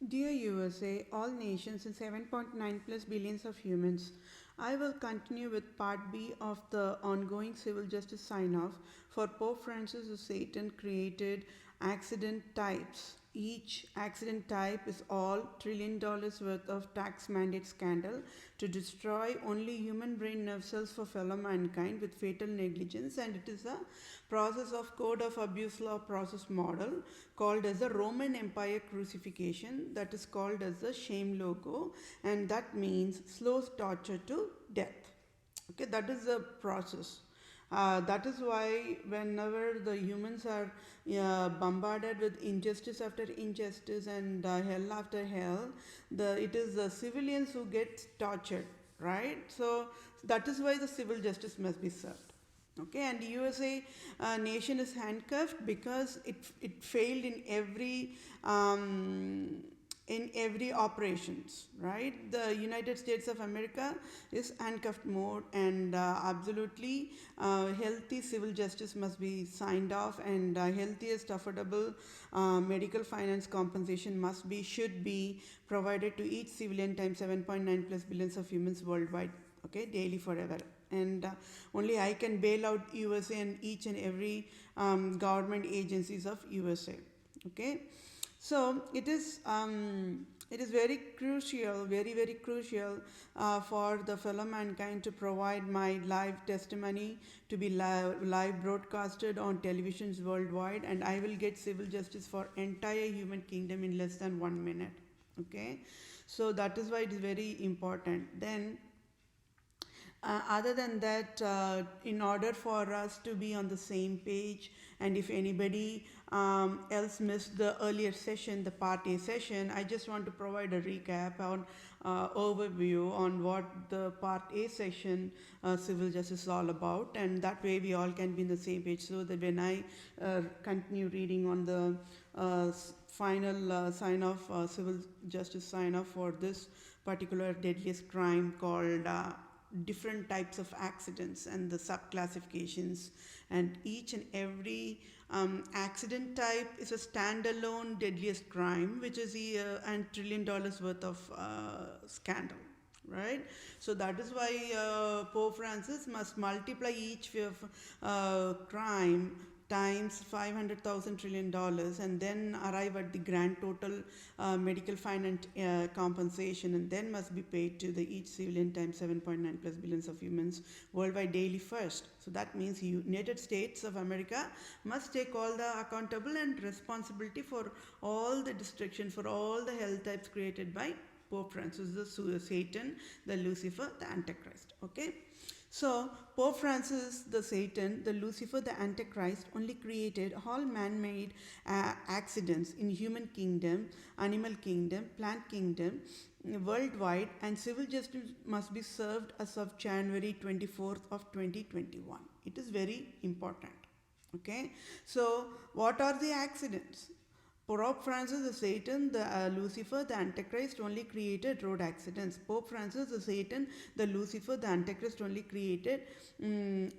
Dear USA, all nations and 7.9 plus billions of humans, I will continue with part B of the ongoing civil justice sign off for Pope Francis of Satan created accident types. Each accident type is all $1 trillion worth of tax mandate scandal to destroy only human brain nerve cells for fellow mankind with fatal negligence, and it is a process of code of abuse law process model called as the Roman Empire crucifixion, that is called as the shame logo, and that means slow torture to death. Okay, that is the process. That is why whenever the humans are bombarded with injustice after injustice and hell after hell, it is the civilians who get tortured, right? So that is why the civil justice must be served. Okay, and USA nation is handcuffed because it failed in every operations, right? The United States of America is handcuffed mode, and absolutely healthy civil justice must be signed off, and healthiest affordable medical finance compensation should be provided to each civilian times 7.9 plus billions of humans worldwide, okay, daily forever. And only I can bail out USA and each and every government agencies of USA. Okay, so it is very crucial, very crucial for the fellow mankind to provide my live testimony to be live broadcasted on televisions worldwide, and I will get civil justice for entire human kingdom in less than 1 minute. Okay, so that is why it is very important. Then other than that, in order for us to be on the same page, and if anybody else missed the earlier session, the part A session, I just want to provide a recap on overview on what the part A session civil justice is all about, and that way we all can be on the same page, so that when I continue reading on the final sign off, civil justice sign off for this particular deadliest crime called different types of accidents and the subclassifications, and each and every accident type is a standalone deadliest crime, which is and $1 trillion worth of scandal, right? So that is why Pope Francis must multiply each crime times 500,000 trillion dollars, and then arrive at the grand total medical finance compensation, and then must be paid to the each civilian times 7.9 plus billions of humans worldwide daily first. So that means United States of America must take all the accountable and responsibility for all the destruction, for all the hell types created by Pope Francis, the Satan, the Lucifer, the Antichrist. Okay. So, Pope Francis, the Satan, the Lucifer, the Antichrist, only created all man-made accidents in human kingdom, animal kingdom, plant kingdom, worldwide, and civil justice must be served as of January 24th of 2021. It is very important. Okay, so what are the accidents? Pope Francis the Satan, the Lucifer, the Antichrist only created road accidents. Pope Francis the Satan, the Lucifer, the Antichrist only created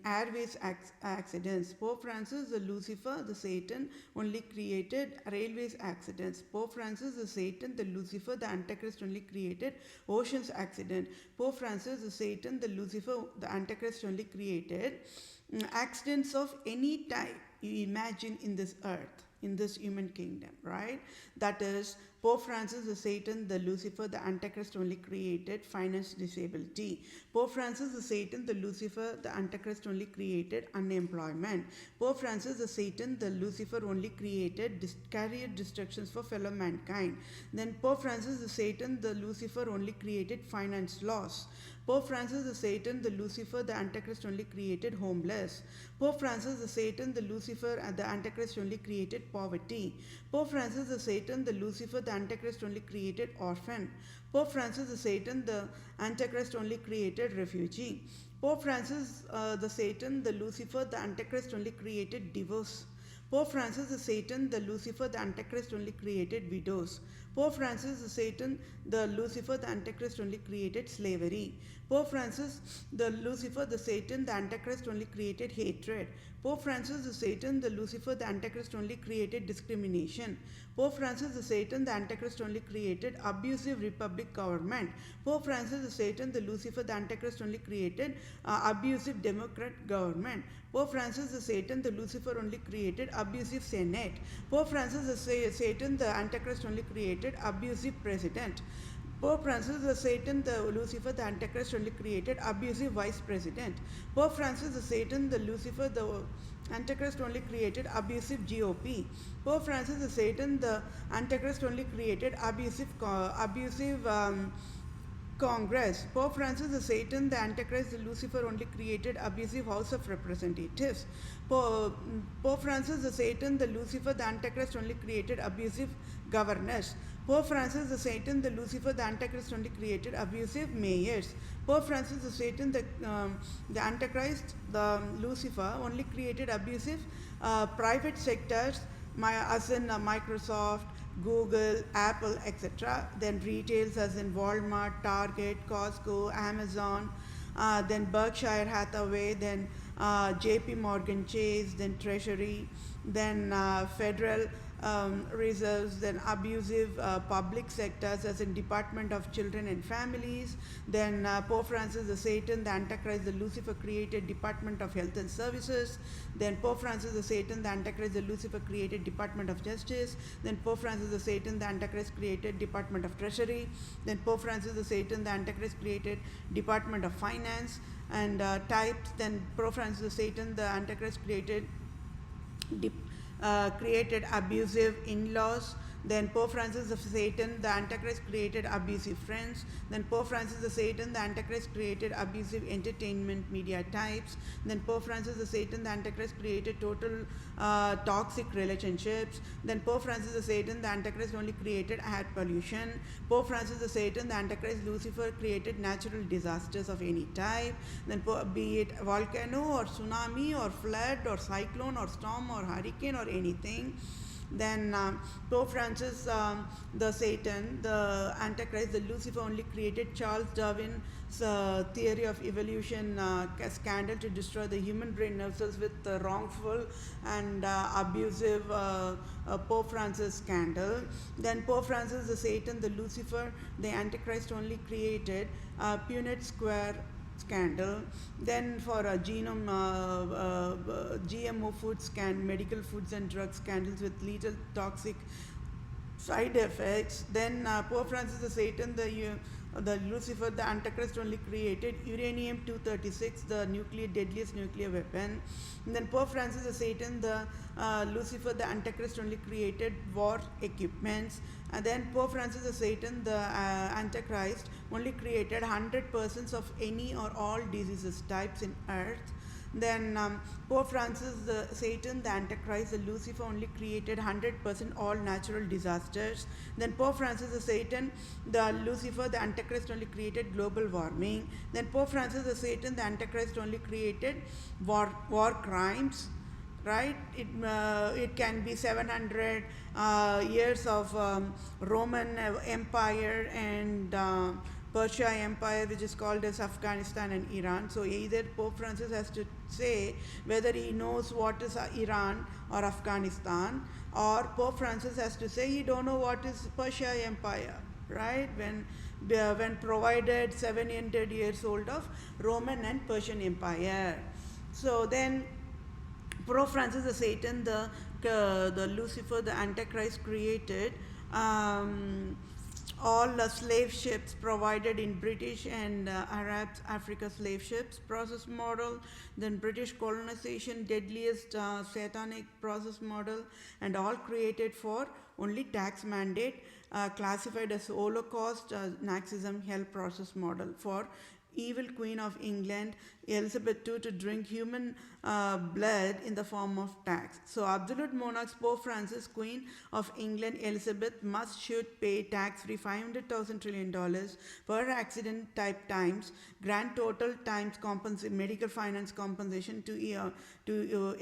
airways accidents. Pope Francis the Lucifer, the Satan only created railways accidents. Pope Francis the Satan, the Lucifer, the Antichrist only created oceans accident. Pope Francis the Satan, the Lucifer, the Antichrist only created accidents of any type you imagine in this earth, in this human kingdom, right? That is, Pope Francis the Satan, the Lucifer, the Antichrist only created finance disability. Pope Francis the Satan, the Lucifer, the Antichrist only created unemployment. Pope Francis the Satan, the Lucifer only created career destructions for fellow mankind. Then Pope Francis the Satan, the Lucifer only created finance loss. Pope Francis the Satan, the Lucifer, the Antichrist only created homeless. Pope Francis the Satan, the Lucifer, and the Antichrist only created poverty. Pope Francis the Satan, the Lucifer, the Antichrist only created orphan. Pope Francis the Satan, the Antichrist only created refugee. Pope Francis the Satan, the Lucifer, the Antichrist only created divorce. Pope Francis the Satan, the Lucifer, the Antichrist only created widows. Pope Francis the Satan, the Lucifer, the Antichrist only created slavery. Pope Francis the Lucifer, the Satan, the Antichrist only created hatred. Pope Francis the Satan, the Lucifer, the Antichrist only created discrimination. Pope Francis the Satan, the Antichrist only created abusive republic government. Pope Francis the Satan, the Lucifer, the Antichrist only created abusive democrat government. Pope Francis the Satan, the Lucifer only created abusive Senate. Pope Francis the Satan, the Antichrist only created abusive president. Pope Francis the Satan, the Lucifer, the Antichrist only created abusive vice president. Pope Francis the Satan, the Lucifer, the Antichrist only created abusive GOP. Pope Francis the Satan, the Antichrist only created abusive Congress. Pope Francis the Satan, the Antichrist, the Lucifer only created abusive House of Representatives. Pope Francis the Satan, the Lucifer, the Antichrist only created abusive governors. Pope Francis the Satan, the Lucifer, the Antichrist only created abusive mayors. Pope Francis the Satan, the Antichrist, the Lucifer only created abusive private sectors, as in Microsoft, Google, Apple, etc. Then retails as in Walmart, Target, Costco, Amazon, then Berkshire Hathaway, then JP Morgan Chase, then Treasury, then Federal Reserves, then abusive public sectors as in Department of Children and Families, then Pope Francis the Satan, the Antichrist, the Lucifer created Department of Health and Services, then Pope Francis the Satan, the Antichrist, the Lucifer created Department of Justice, then Pope Francis the Satan, the Antichrist created Department of Treasury, then Pope Francis the Satan, the Antichrist created Department of Finance and types, then Pope Francis the Satan, the Antichrist created created abusive in-laws. Then Pope Francis the Satan, the Antichrist created abusive friends. Then Pope Francis the Satan, the Antichrist created abusive entertainment media types. Then Pope Francis the Satan, the Antichrist created total toxic relationships. Then Pope Francis the Satan, the Antichrist only created air pollution. Pope Francis the Satan, the Antichrist, Lucifer created natural disasters of any type. Then be it volcano or tsunami or flood or cyclone or storm or hurricane or anything. Then Pope Francis the Satan, the Antichrist, the Lucifer only created Charles Darwin's theory of evolution scandal to destroy the human brain nerve cells with wrongful and abusive Pope Francis scandal. Then Pope Francis the Satan, the Lucifer, the Antichrist only created Punnett Square scandal. Then for a GMO foods medical foods and drug scandals with lethal toxic side effects. Then Pope Francis the Satan, the Lucifer, the Antichrist only created uranium-236, the deadliest nuclear weapon. And then Pope Francis the Satan, the Lucifer, the Antichrist only created war equipments. And then Pope Francis the Satan, the Antichrist, only created 100% of any or all diseases types in earth. Then Pope Francis the Satan, the Antichrist, the Lucifer only created 100% all natural disasters. Then Pope Francis the Satan, the Lucifer, the Antichrist only created global warming. Then Pope Francis the Satan, the Antichrist only created war crimes. Right? It can be 700 years of Roman Empire and Persia Empire, which is called as Afghanistan and Iran. So either Pope Francis has to say whether he knows what is Iran or Afghanistan, or Pope Francis has to say he don't know what is Persia Empire, right? When provided 700 years old of Roman and Persian Empire. So then Pope Francis the Satan, the Lucifer, the Antichrist created all the slave ships provided in British and Arab Africa slave ships process model, then British colonization, deadliest satanic process model, and all created for only tax mandate, classified as Holocaust, Nazism, hell process model for evil Queen of England, Elizabeth II, to drink human blood in the form of tax. So absolute monarchs Pope Francis, Queen of England Elizabeth should pay tax-free $500,000 trillion per accident type times grand total times medical finance compensation to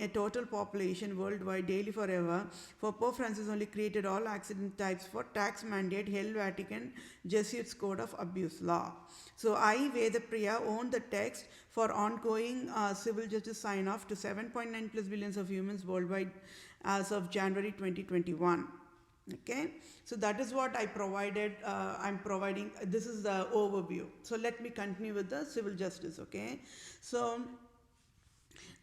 a total population worldwide daily forever. For Pope Francis only created all accident types for tax mandate, Hell Vatican, Jesuits Code of Abuse Law. So I, Vedapriya, own the text for ongoing civil justice sign-off to 7.9 plus billions of humans worldwide as of January 2021. Okay, so that is what I provided. I'm providing. This is the overview. So let me continue with the civil justice. Okay, so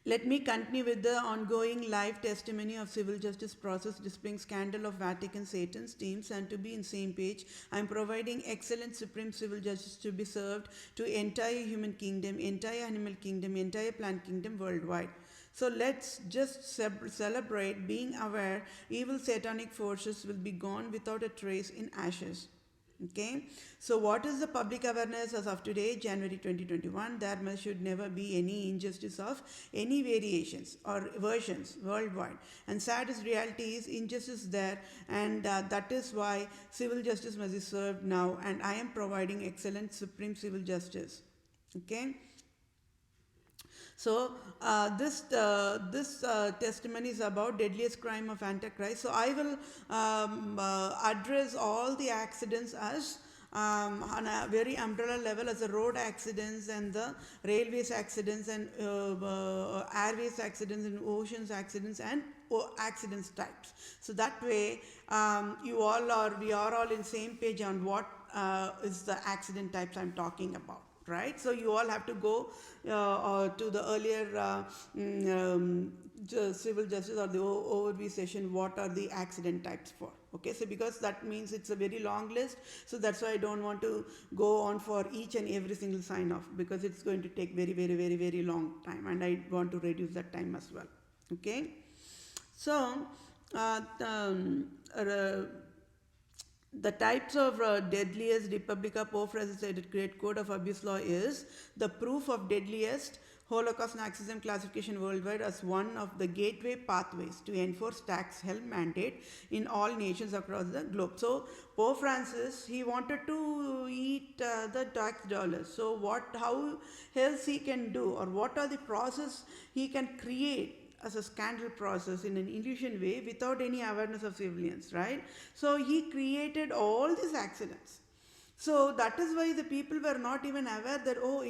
let me continue with the ongoing live testimony of civil justice process displaying scandal of Vatican Satan's teams, and to be in same page, I am providing excellent supreme civil justice to be served to entire human kingdom, entire animal kingdom, entire plant kingdom worldwide. So let's just celebrate being aware evil satanic forces will be gone without a trace in ashes. Okay, so what is the public awareness as of today, January 2021? There should never be any injustice of any variations or versions worldwide. And saddest reality is injustice there, and that is why civil justice must be served now. And I am providing excellent supreme civil justice. Okay. So this testimony is about deadliest crime of Antichrist. So I will address all the accidents as on a very umbrella level, as the road accidents and the railways accidents and airways accidents and oceans accidents and accidents types. So that way we are all in same page on what is the accident types I'm talking about. Right, so you all have to go to the earlier civil justice or the overview session. What are the accident types for? Okay, so because that means it's a very long list, so that's why I don't want to go on for each and every single sign off, because it's going to take very long time, and I want to reduce that time as well. Okay, so the types of deadliest Republica Pope Francis said Great Code of Abuse Law is the proof of deadliest Holocaust Nazism classification worldwide as one of the gateway pathways to enforce tax hell mandate in all nations across the globe. So Pope Francis, he wanted to eat the tax dollars. So how else he can do, or what are the process he can create as a scandal process in an illusion way without any awareness of civilians, right? So he created all these accidents. So that is why the people were not even aware that, oh,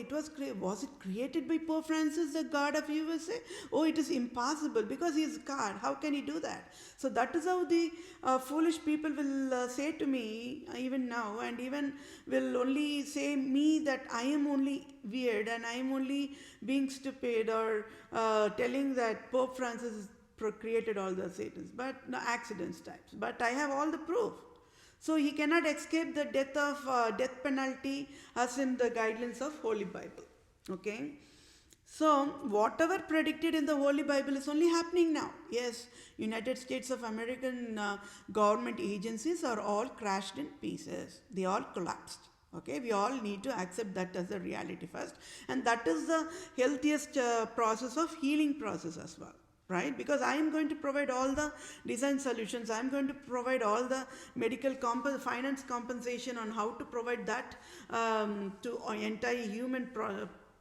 was it created by Pope Francis, the God of USA? Oh, it is impossible because he is God. How can he do that? So that is how the foolish people will say to me even now, and even will only say me that I am only weird and I am only being stupid, or telling that Pope Francis created all the Satans, but no accidents types. But I have all the proof. So he cannot escape the death penalty as in the guidelines of Holy Bible. Okay. So whatever predicted in the Holy Bible is only happening now. Yes, United States of American government agencies are all crashed in pieces. They all collapsed. Okay, we all need to accept that as a reality first, and that is the healthiest process of healing process as well. Right, because I am going to provide all the design solutions. I am going to provide all the medical finance compensation on how to provide that to entire human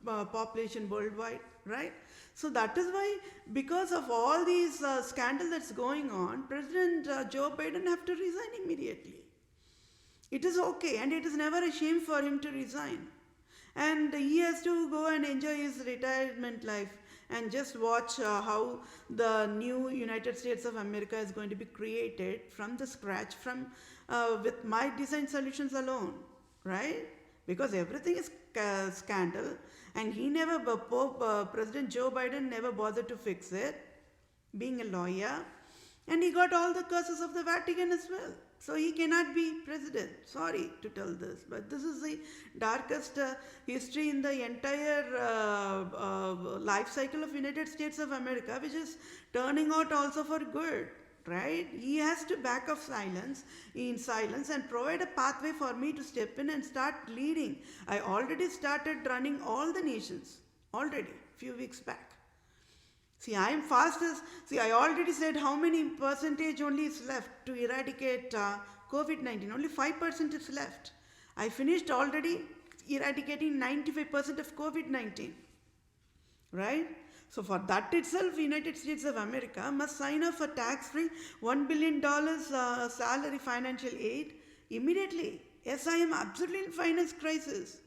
population worldwide. Right, so that is why, because of all these scandal that's going on, President Joe Biden have to resign immediately. It is okay, and it is never a shame for him to resign, and he has to go and enjoy his retirement life and just watch how the new United States of America is going to be created from the scratch, from with my design solutions alone, right? Because everything is scandal, and President Joe Biden never bothered to fix it, being a lawyer, and he got all the curses of the Vatican as well. So he cannot be president. Sorry to tell this, but this is the darkest history in the entire life cycle of United States of America, which is turning out also for good. Right? He has to back off in silence and provide a pathway for me to step in and start leading. I already started running all the nations already few weeks back. See, I am fastest. See, I already said how many percentage only is left to eradicate COVID-19. Only 5% is left. I finished already eradicating 95% of COVID-19. Right? So for that itself, United States of America must sign up for tax-free $1 billion salary financial aid immediately. Yes, I am absolutely in finance crisis.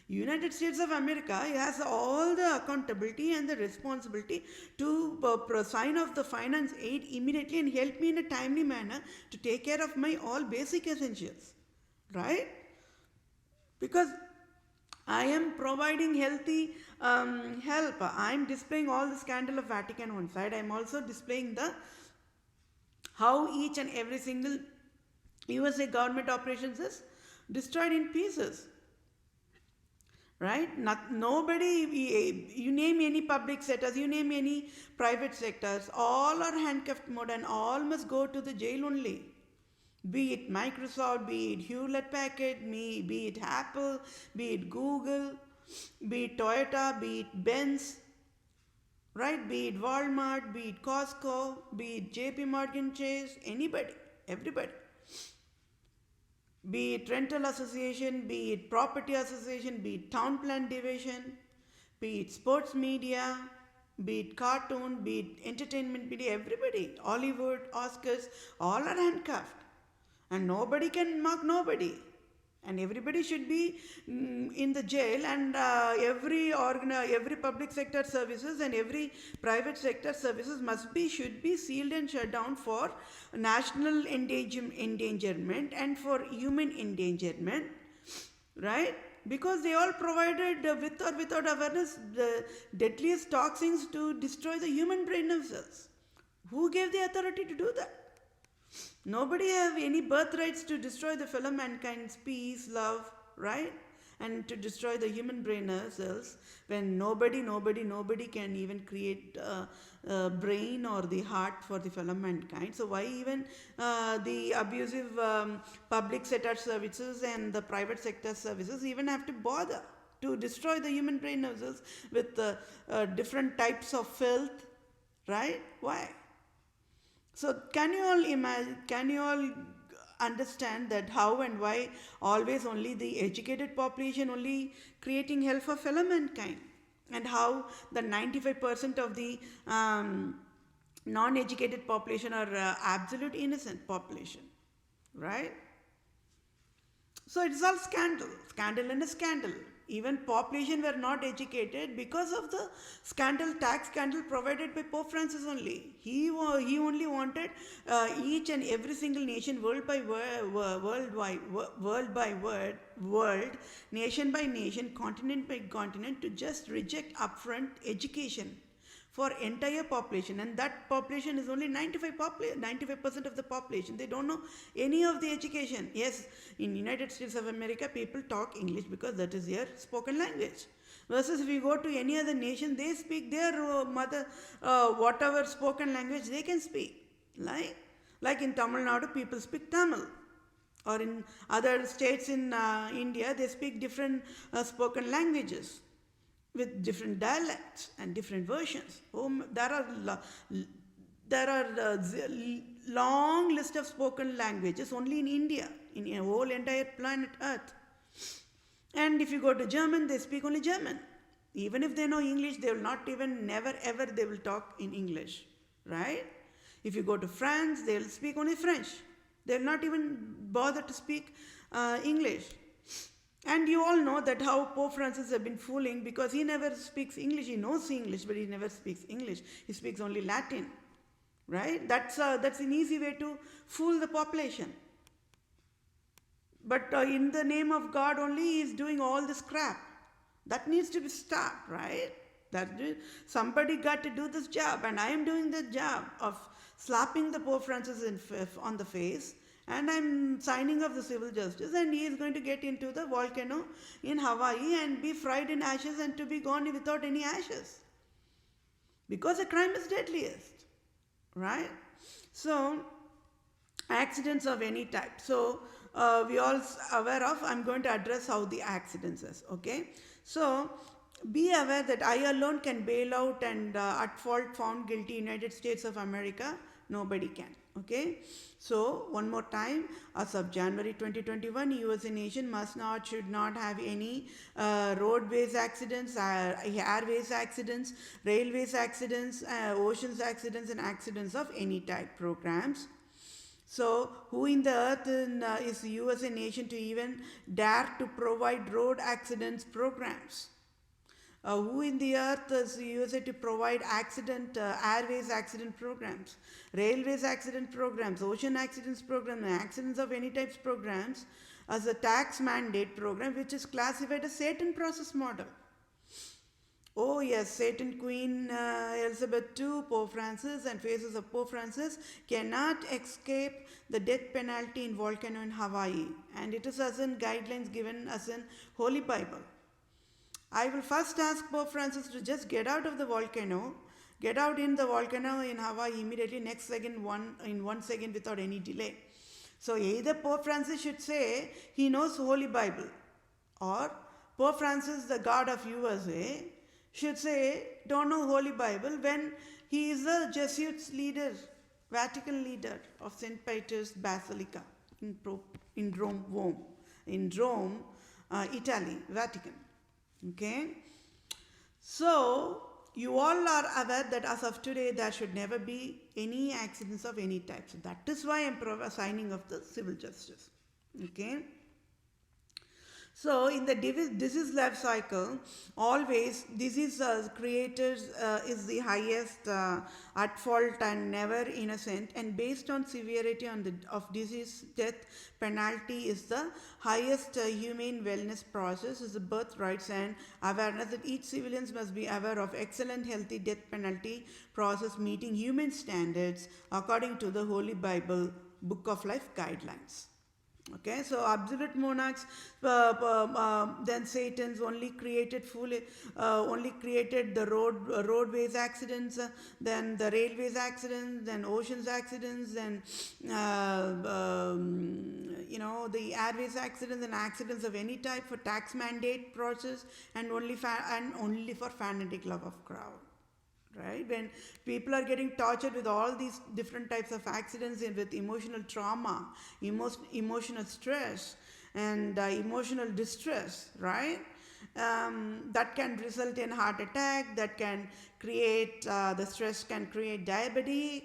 United States of America has all the accountability and the responsibility to sign off the finance aid immediately and help me in a timely manner to take care of my all basic essentials, right? Because I am providing healthy help. I am displaying all the scandal of Vatican on one side. I am also displaying the how each and every single USA government operations is destroyed in pieces. Right? Nobody, you name any public sectors, you name any private sectors, all are handcuffed mode and all must go to the jail only. Be it Microsoft, be it Hewlett Packard, be it Apple, be it Google, be it Toyota, be it Benz, right? Be it Walmart, be it Costco, be it JP Morgan Chase, anybody, everybody. Be it rental association, be it property association, be it town plan division, be it sports media, be it cartoon, be it entertainment media, everybody, Hollywood, Oscars, all are handcuffed. And nobody can mark nobody. And everybody should be in the jail, and every public sector services and every private sector services should be sealed and shut down for national endangerment and for human endangerment, right? Because they all provided with or without awareness the deadliest toxins to destroy the human brain cells. Who gave the authority to do that? Nobody have any birthrights to destroy the fellow mankind's peace, love, right? And to destroy the human brain cells, when nobody can even create a brain or the heart for the fellow mankind. So why even the abusive public sector services and the private sector services even have to bother to destroy the human brain cells with different types of filth, right? Why? So can you all imagine, can you all understand that how and why always only the educated population only creating hell for fellow mankind, and how the 95% of the non-educated population are absolute innocent population, right? So it's all scandal and a scandal. Even population were not educated because of the tax scandal provided by Pope Francis only. He only wanted each and every single nation, world by world, nation by nation, continent by continent, to just reject upfront education for entire population, and that population is only 95% of the population. They don't know any of the education. Yes, in United States of America, people talk English because that is their spoken language. Versus if you go to any other nation, they speak their mother, whatever spoken language they can speak. Like in Tamil Nadu, people speak Tamil. Or in other states in India, they speak different spoken languages with different dialects and different versions. There are long list of spoken languages only in India, in a whole entire planet Earth. And if you go to German, they speak only German. Even if they know English, they will not even, never ever they will talk in English, right? If you go to France, they will speak only French. They will not even bother to speak English. And you all know that how Pope Francis has been fooling, because he never speaks English. He knows English, but he never speaks English. He speaks only Latin, right? That's an easy way to fool the population. But in the name of God only, he is doing all this crap. That needs to be stopped, right? Somebody got to do this job, and I am doing the job of slapping the Pope Francis on the face. And I'm signing off the civil justice, and he is going to get into the volcano in Hawaii and be fried in ashes and to be gone without any ashes. Because the crime is deadliest, right? So, accidents of any type. So, we all aware of, I'm going to address how the accidents is, okay? So, be aware that I alone can bail out and at fault found guilty United States of America. Nobody can. Okay, so one more time, as of January 2021, USA nation should not have any roadways accidents, airways accidents, railways accidents, oceans accidents, and accidents of any type programs. So, who in the earth is the USA nation to even dare to provide road accidents programs? Who in the earth is the USA to provide airways accident programs, railways accident programs, ocean accidents programs, accidents of any types programs as a tax mandate program which is classified as Satan process model? Oh yes, Satan Queen Elizabeth II, Pope Francis, and phases of Pope Francis cannot escape the death penalty in volcano in Hawaii, and it is as in guidelines given as in Holy Bible. I will first ask Pope Francis to just get out of the volcano, get out in the volcano in Hawaii immediately, next second, in 1 second without any delay. So either Pope Francis should say he knows Holy Bible, or Pope Francis, the God of USA, should say don't know Holy Bible when he is the Jesuits leader, Vatican leader of St. Peter's Basilica in Rome, Italy, Vatican. Okay, so you all are aware that as of today there should never be any accidents of any type. So that is why I am signing of the civil justice. Okay. So in the disease life cycle, always disease creators is the highest at fault and never innocent, and based on severity of disease, death penalty is the highest humane wellness process, is the birth rights and awareness that each civilians must be aware of excellent healthy death penalty process meeting human standards according to the Holy Bible Book of Life guidelines. Okay, so absolute monarchs, then Satan's only created the roadways accidents, then the railways accidents, then oceans accidents, then the airways accidents and accidents of any type for tax mandate process, and only for fanatic love of crowd. Right, when people are getting tortured with all these different types of accidents and with emotional trauma, emotional stress, and emotional distress, right, that can result in heart attack, that can create the stress can create diabetes,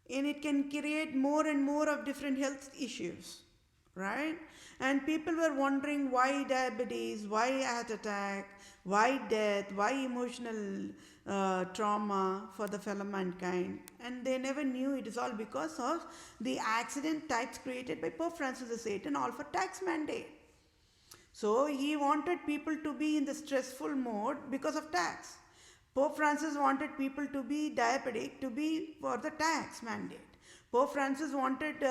and it can create more and more of different health issues, right? And people were wondering why diabetes, why heart attack, why death, why emotional trauma for the fellow mankind, and they never knew it is all because of the accident types created by Pope Francis the Satan, all for tax mandate. So he wanted people to be in the stressful mode because of tax. Pope Francis wanted people to be diabetic to be for the tax mandate. Pope Francis wanted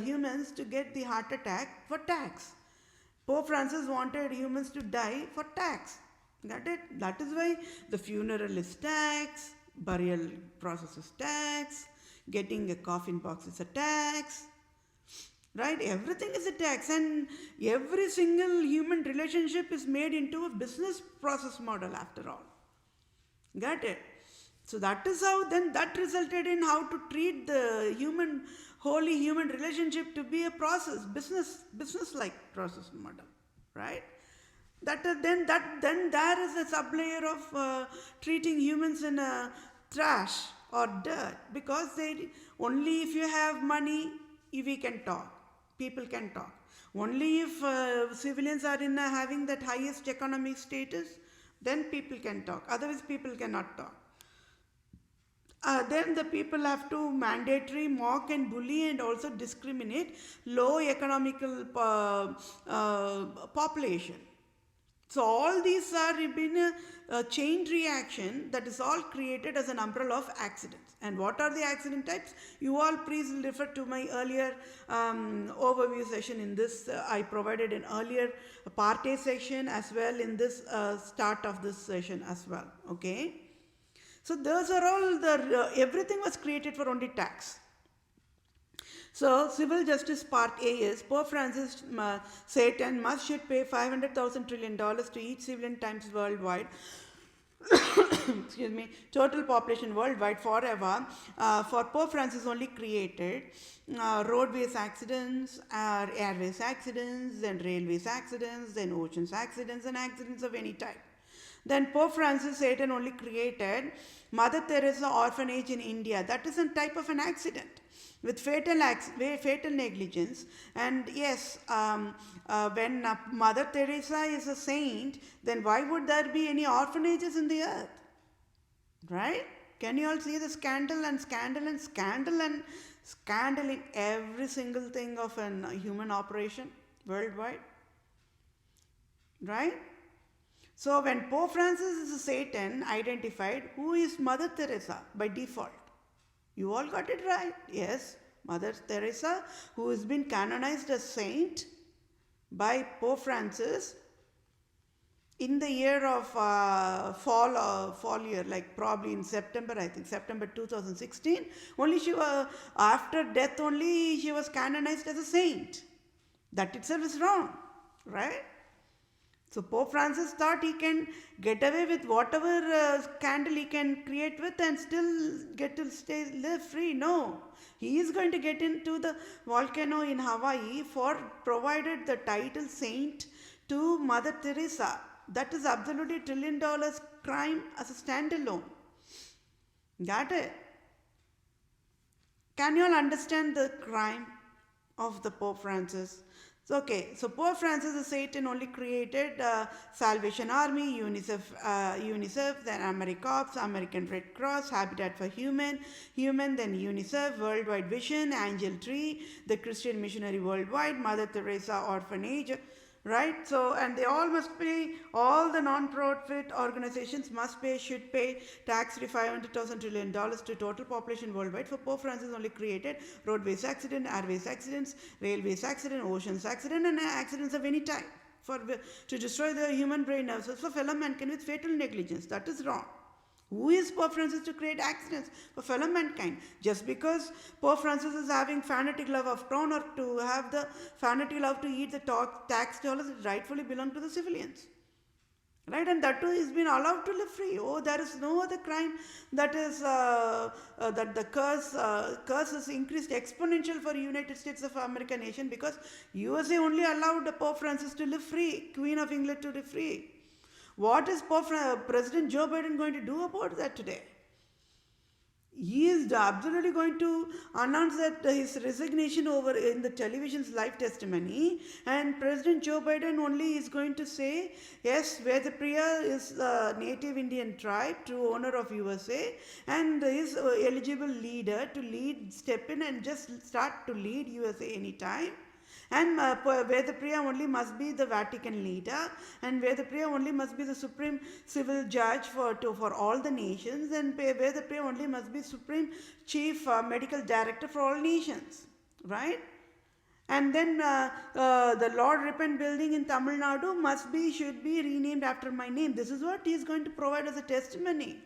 humans to get the heart attack for tax. Pope Francis wanted humans to die for tax. Got it? That is why the funeral is tax, burial process is tax, getting a coffin box is a tax, right? Everything is a tax, and every single human relationship is made into a business process model after all. Got it? So that is how then that resulted in how to treat the holy human relationship to be a process, business like process model, right? Then there is a sublayer of treating humans in a trash or dirt, because only if you have money we can talk, people can talk. Only if civilians are in having that highest economic status, then people can talk. Otherwise people cannot talk. Then the people have to mandatory mock and bully and also discriminate low economical population. So all these are been a chain reaction that is all created as an umbrella of accidents. And what are the accident types? You all please refer to my earlier overview session in this. I provided an earlier part A section as well in this start of this session as well. Okay. So those are all everything was created for only tax. So, civil justice part A is Pope Francis Satan should pay $500,000 trillion to each civilian times worldwide. Excuse me, total population worldwide forever. For Pope Francis only created roadways accidents, airways accidents, then railways accidents, then oceans accidents, and accidents of any type. Then Pope Francis Satan only created Mother Teresa orphanage in India. That is a type of an accident with fatal negligence. And yes, when Mother Teresa is a saint, then why would there be any orphanages in the earth? Right? Can you all see the scandal and scandal and scandal and scandal in every single thing of a human operation worldwide? Right? So when Pope Francis is a Satan identified, who is Mother Teresa by default? You all got it right. Yes, Mother Teresa, who has been canonized as saint by Pope Francis in the year of fall year, like probably in September, I think September 2016. Only she was, after death only she was canonized as a saint. That itself is wrong, right? So Pope Francis thought he can get away with whatever scandal he can create with and still get to live free. No, he is going to get into the volcano in Hawaii for provided the title saint to Mother Teresa. That is absolutely $1 trillion crime as a standalone. Got it? Can you all understand the crime of the Pope Francis? Okay, so Pope Francis the Satan only created Salvation Army, UNICEF, then AmeriCorps, American Red Cross, Habitat for Human, then UNICEF, Worldwide Vision, Angel Tree, the Christian Missionary Worldwide, Mother Teresa Orphanage, right? So, and they all must pay, all the non-profit organizations should pay tax-free $500,000 trillion to total population worldwide. For Pope Francis only created roadways accident, airways accidents, railways accident, oceans accident, and accidents of any type to destroy the human brain nerves for fellow mankind with fatal negligence. That is wrong. Who is Pope Francis to create accidents for fellow mankind? Just because Pope Francis is having fanatic love of crown or to have the fanatic love to eat the tax dollars, it rightfully belong to the civilians. Right, and that too is been allowed to live free. Oh, there is no other crime that is that the curse is increased exponential for United States of America nation because USA only allowed Pope Francis to live free, Queen of England to live free. What is President Joe Biden going to do about that today? He is absolutely going to announce that his resignation over in the television's live testimony, and President Joe Biden only is going to say, yes, Vedapriya is a native Indian tribe, true owner of USA, and is eligible leader to step in and just start to lead USA anytime. And Vedapriya only must be the Vatican leader, and Vedapriya only must be the supreme civil judge for all the nations, and Vedapriya only must be supreme chief medical director for all nations, right? And then the Lord Repent building in Tamil Nadu should be renamed after my name. This is what he is going to provide as a testimony.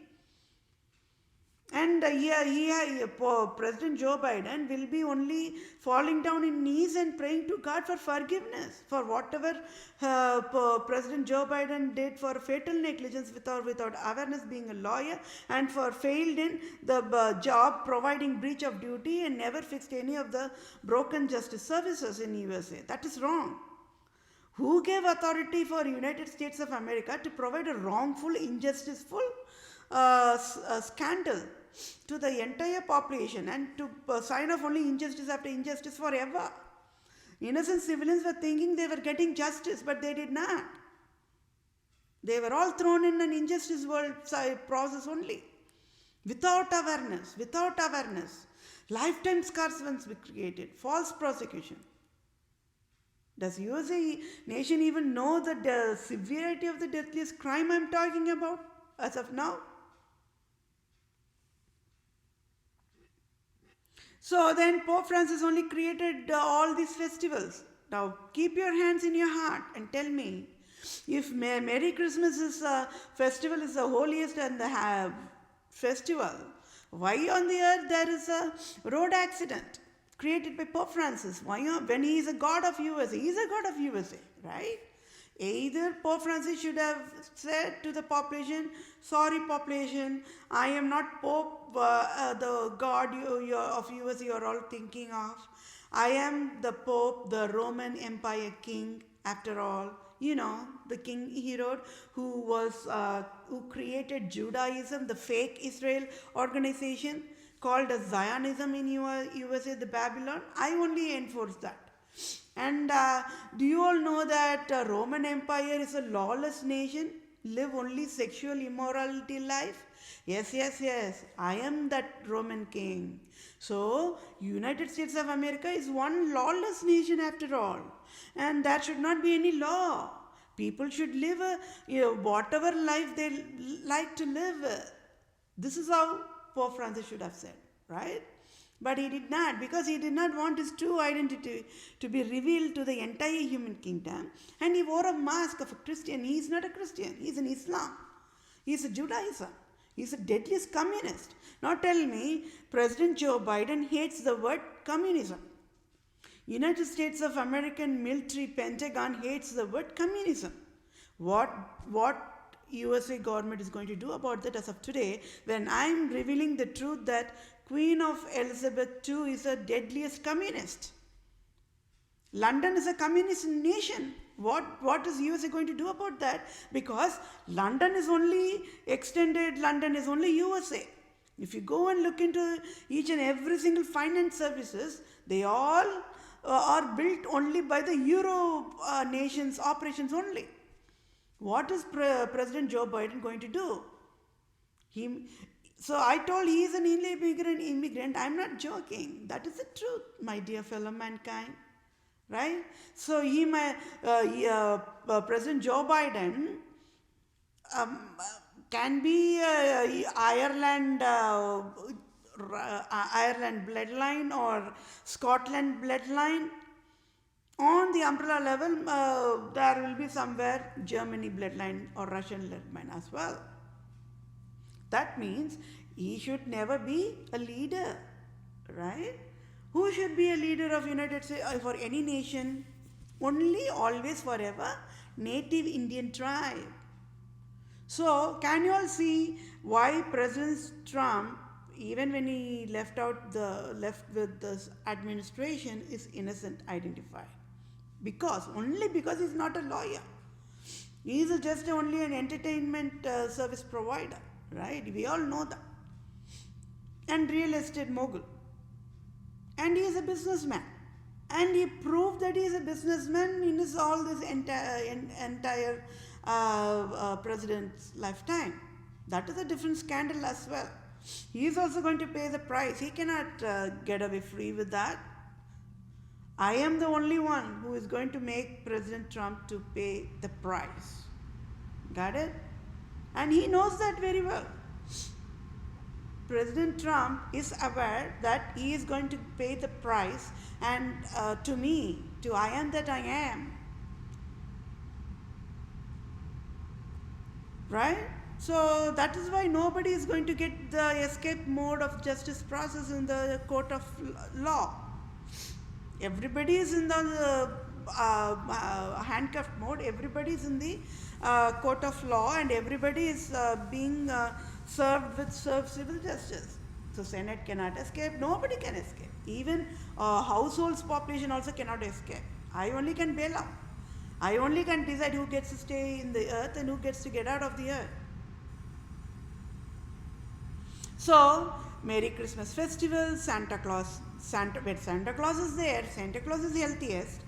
And President Joe Biden will be only falling down in knees and praying to God for forgiveness for whatever President Joe Biden did for fatal negligence without awareness, being a lawyer, and for failed in the job providing breach of duty and never fixed any of the broken justice services in USA. That is wrong. Who gave authority for United States of America to provide a wrongful, injusticeful scandal to the entire population and to sign off only injustice after injustice forever? Innocent civilians were thinking they were getting justice, but they did not. They were all thrown in an injustice world process only. Without awareness. Lifetime scars once be created. False prosecution. Does USA nation even know the severity of the deadliest crime I am talking about as of now? So then Pope Francis only created all these festivals. Now keep your hands in your heart and tell me, if Merry Christmas festival is the holiest and the festival, why on the earth there is a road accident created by Pope Francis? Why when he is a god of USA? He is a god of USA, right? Either Pope Francis should have said to the population, sorry population, I am not Pope, the God of USA you are all thinking of. I am the Pope, the Roman Empire King, after all. You know, the king Herod, who created Judaism, the fake Israel organization called as Zionism in USA, the Babylon. I only enforce that. And do you all know that Roman Empire is a lawless nation? Live only sexual immorality life? Yes, yes, yes. I am that Roman king. So, United States of America is one lawless nation after all. And there should not be any law. People should live whatever life they like to live. This is how Pope Francis should have said, right? But he did not, because he did not want his true identity to be revealed to the entire human kingdom. And he wore a mask of a Christian. He is not a Christian. He is an Islam. He is a Judaism. He is a deadliest communist. Now tell me, President Joe Biden hates the word communism. United States of American military Pentagon hates the word communism. What USA government is going to do about that as of today, when I am revealing the truth that Queen of Elizabeth II is a deadliest communist? London is a communist nation. What is USA going to do about that? Because London is only extended, London is only USA. If you go and look into each and every single finance services, they all are built only by the Euro nations operations only. What is President Joe Biden going to do? So I told he is an illegal immigrant. I'm not joking. That is the truth, my dear fellow mankind. Right? So President Joe Biden can be Ireland bloodline or Scotland bloodline. On the umbrella level, there will be somewhere Germany bloodline or Russian bloodline as well. That means he should never be a leader, right? Who should be a leader of United States for any nation? Only, always, forever, native Indian tribe. So, can you all see why President Trump, even when he left with this administration, is innocent identified? Only because he's not a lawyer. He is just only an entertainment service provider, right? We all know that. And real estate mogul. And he is a businessman. And he proved that he is a businessman in all this entire president's lifetime. That is a different scandal as well. He is also going to pay the price. He cannot get away free with that. I am the only one who is going to make President Trump to pay the price. Got it? And he knows that very well. President Trump is aware that he is going to pay the price, and to I am that I am. Right? So that is why nobody is going to get the escape mode of justice process in the court of law. Everybody is in the handcuffed mode. Everybody is in the court of law, and everybody is being served with civil justice. So Senate cannot escape. Nobody can escape. Even households population also cannot escape. I only can bail out. I only can decide who gets to stay in the earth and who gets to get out of the earth. So, Merry Christmas festival, Santa Claus is there, Santa Claus is healthiest.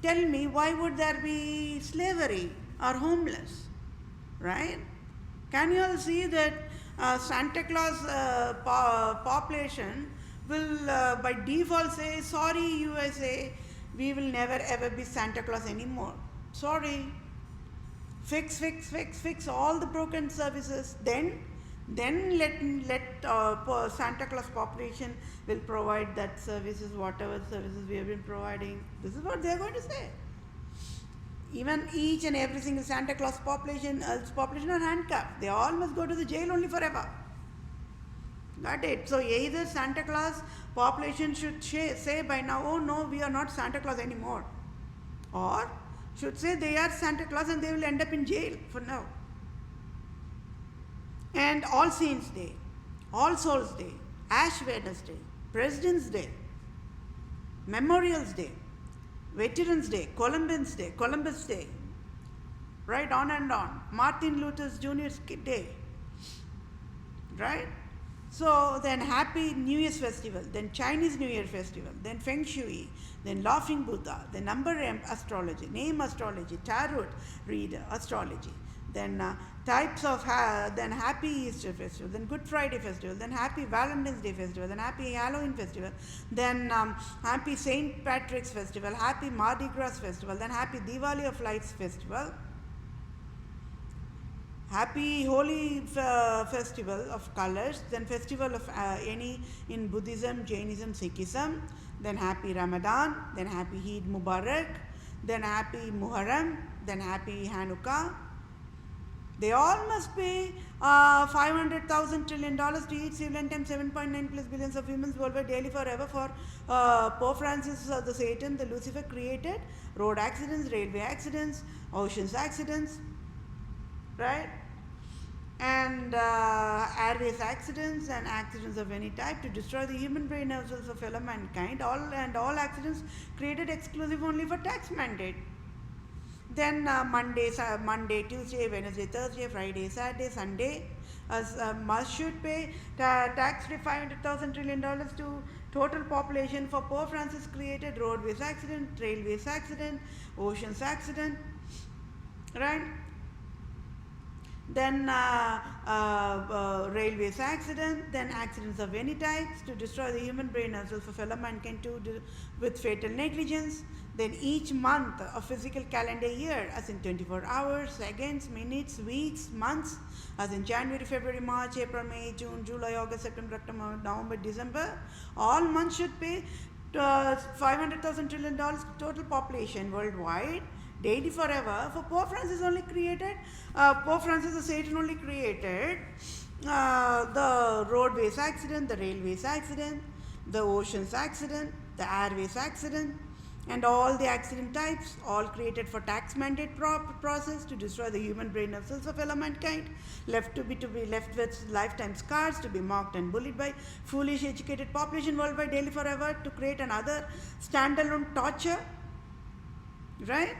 Tell me, why would there be slavery or homeless? Right? Can you all see that Santa Claus population will by default say, sorry USA, we will never ever be Santa Claus anymore. Sorry. Fix all the broken services. Then let Santa Claus population will provide that services, whatever services we have been providing. This is what they are going to say. Even each and every single Santa Claus population are handcuffed. They all must go to the jail only forever. Got it? So either Santa Claus population should say by now, oh no, we are not Santa Claus anymore. Or should say they are Santa Claus and they will end up in jail for now. And All Saints Day, All Souls Day, Ash Wednesday, President's Day, Memorial's Day, Veterans Day, Columbus Day, right, on and on. Martin Luther Jr.'s Day, right? So then Happy New Year's Festival, then Chinese New Year Festival, then Feng Shui, then Laughing Buddha, then number astrology, name astrology, tarot reader astrology, then types of then Happy Easter Festival, then Good Friday Festival, then Happy Valentine's Day Festival, then Happy Halloween Festival, then Happy Saint Patrick's Festival, Happy Mardi Gras Festival, then Happy Diwali of Lights Festival, Happy Holy Festival of Colors, then Festival of any in Buddhism, Jainism, Sikhism, then Happy Ramadan, then Happy Eid Mubarak, then Happy Muharram, then Happy Hanukkah. They all must pay $500,000 trillion to each civilian times 7.9 plus billions of humans worldwide daily forever for Pope Francis, the Satan, the Lucifer created road accidents, railway accidents, oceans accidents, right? And airways accidents and accidents of any type to destroy the human brain nerve cells of fellow mankind. All accidents created exclusive only for tax mandate. Then Monday, Tuesday, Wednesday, Thursday, Friday, Saturday, Sunday, must should pay tax-free $500,000 trillion to total population for Pope Francis created roadways accident, railways accident, oceans accident, right? Then railways accident, then accidents of any types to destroy the human brain as well for fellow mankind with fatal negligence. Then each month of physical calendar year, as in 24 hours, seconds, minutes, weeks, months, as in January, February, March, April, May, June, July, August, September, October, November, December, all months should pay $500,000 trillion total population worldwide daily forever. For Pope Francis only created, Pope Francis the Satan only created the roadways accident, the railways accident, the oceans accident, the airways accident, and all the accident types, all created for tax mandate process to destroy the human brain of cells of fellow mankind, to be left with lifetime scars, to be mocked and bullied by foolish educated population worldwide daily forever, to create another standalone torture, right?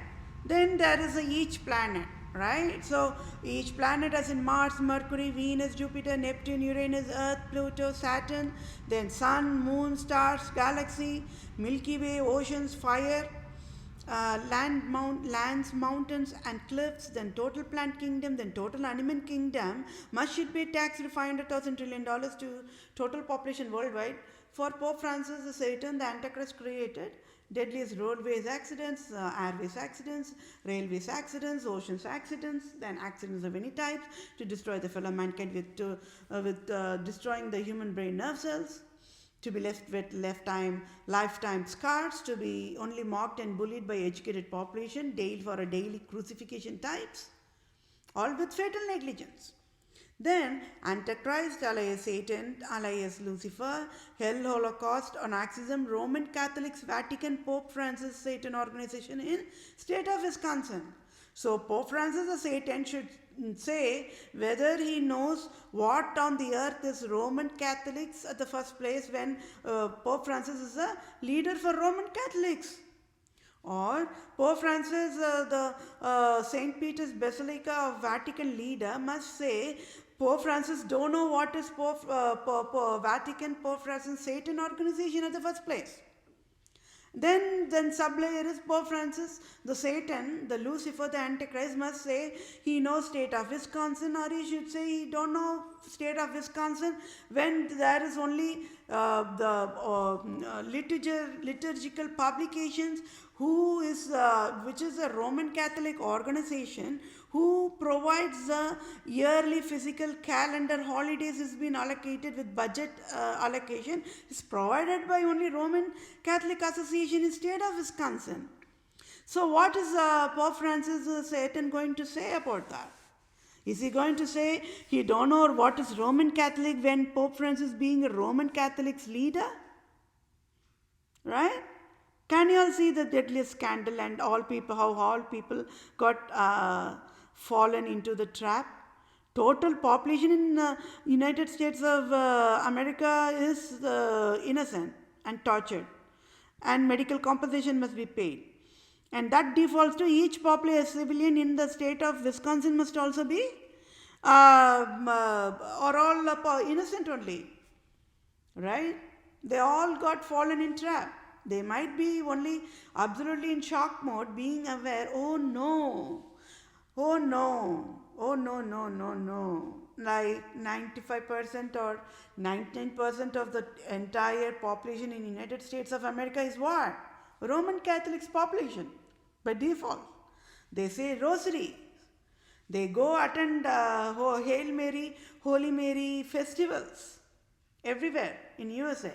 Then there is each planet, right? So each planet as in Mars, Mercury, Venus, Jupiter, Neptune, Uranus, Earth, Pluto, Saturn, then Sun, Moon, stars, galaxy, Milky Way, oceans, fire, lands, mountains and cliffs, then total plant kingdom, then total animal kingdom must should pay tax to $500,000 trillion to total population worldwide. For Pope Francis the Satan, the Antichrist created deadliest roadways accidents, airways accidents, railways accidents, oceans accidents, then accidents of any types to destroy the fellow mankind with destroying the human brain nerve cells, to be left with lifetime scars, to be only mocked and bullied by educated population, for a daily crucifixion types, all with fatal negligence. Then Antichrist alias Satan alias Lucifer, Hell, Holocaust, Nazism, Roman Catholics, Vatican, Pope Francis Satan organization in state of Wisconsin. So Pope Francis the Satan should say whether he knows what on the earth is Roman Catholics at the first place, when Pope Francis is a leader for Roman Catholics. Or Pope Francis, the St. Peter's Basilica of Vatican leader, must say Pope Francis don't know what is Vatican, Pope Francis Satan organization at the first place. Then sublayer is Pope Francis, the Satan, the Lucifer, the Antichrist, must say he knows state of Wisconsin, or he should say he don't know state of Wisconsin when there is only liturgical publications, which is a Roman Catholic organization who provides the yearly physical calendar holidays has been allocated with budget allocation, is provided by only Roman Catholic Association in state of Wisconsin. So what is Pope Francis Satan going to say about that? Is he going to say he don't know what is Roman Catholic when Pope Francis being a Roman Catholic's leader? Right? Can you all see the deadliest scandal and how all people got fallen into the trap? Total population in United States of America is innocent and tortured, and medical compensation must be paid. And that defaults to each civilian in the state of Wisconsin must also be or all innocent only, right? They all got fallen in trap. They might be only absolutely in shock mode, being aware, oh no, oh no, oh no, no, no, no. Like 95% or 99% of the entire population in United States of America is what? Roman Catholics population by default. They say rosary. They go attend Hail Mary, Holy Mary festivals everywhere in USA.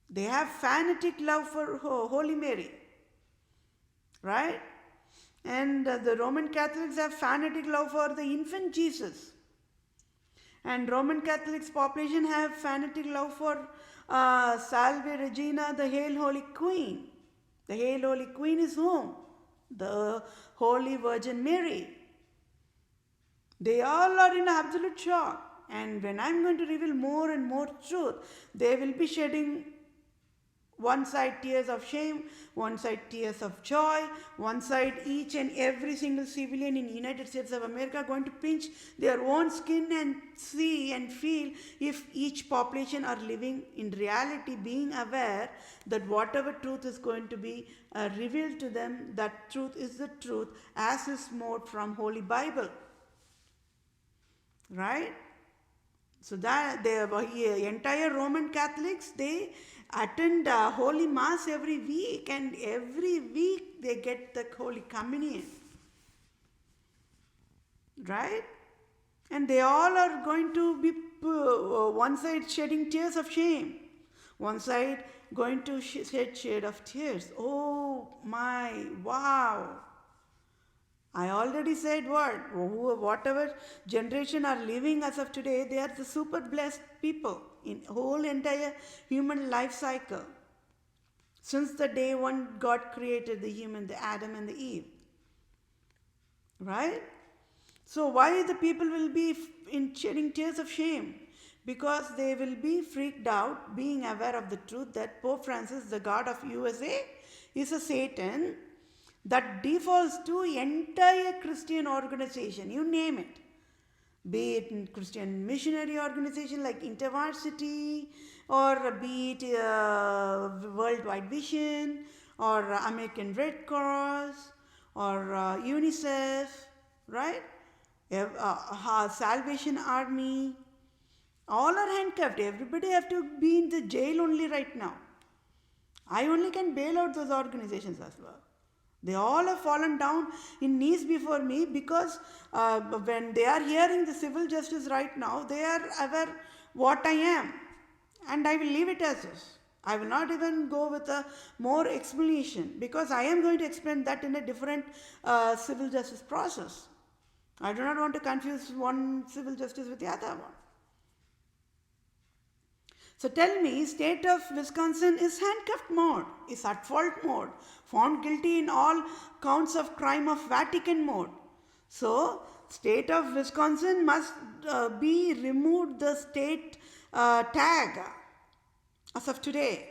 They have fanatic love for Holy Mary, right? And the Roman Catholics have fanatic love for the infant Jesus. And Roman Catholics population have fanatic love for Salve Regina, the Hail Holy Queen. The Hail Holy Queen is whom? The Holy Virgin Mary. They all are in absolute shock. And when I'm going to reveal more and more truth, they will be shedding one side tears of shame, one side tears of joy, one side each and every single civilian in United States of America going to pinch their own skin and see and feel if each population are living in reality, being aware that whatever truth is going to be revealed to them, that truth is the truth as is more from Holy Bible. Right? So that the entire Roman Catholics, they attend Holy Mass every week, and every week they get the Holy Communion. Right? And they all are going to be one side shedding tears of shame, one side going to shed of tears. Oh my, wow. I already said what? Whatever generation are living as of today, they are the super blessed people in whole entire human life cycle. Since the day one God created the human, the Adam and the Eve. Right? So why the people will be in shedding tears of shame? Because they will be freaked out, being aware of the truth that Pope Francis, the God of USA, is a Satan that defaults to entire Christian organization, you name it. Be it in Christian missionary organization like InterVarsity, or be it Worldwide Vision, or American Red Cross, or UNICEF, right? Salvation Army, all are handcuffed. Everybody have to be in the jail only right now. I only can bail out those organizations as well. They all have fallen down in knees before me because when they are hearing the civil justice right now, they are aware what I am. And I will leave it as is. I will not even go with a more explanation because I am going to explain that in a different civil justice process. I do not want to confuse one civil justice with the other one. So tell me, state of Wisconsin is handcuffed mode, is at fault mode, found guilty in all counts of crime of Vatican mode. So state of Wisconsin must be removed the state tag as of today,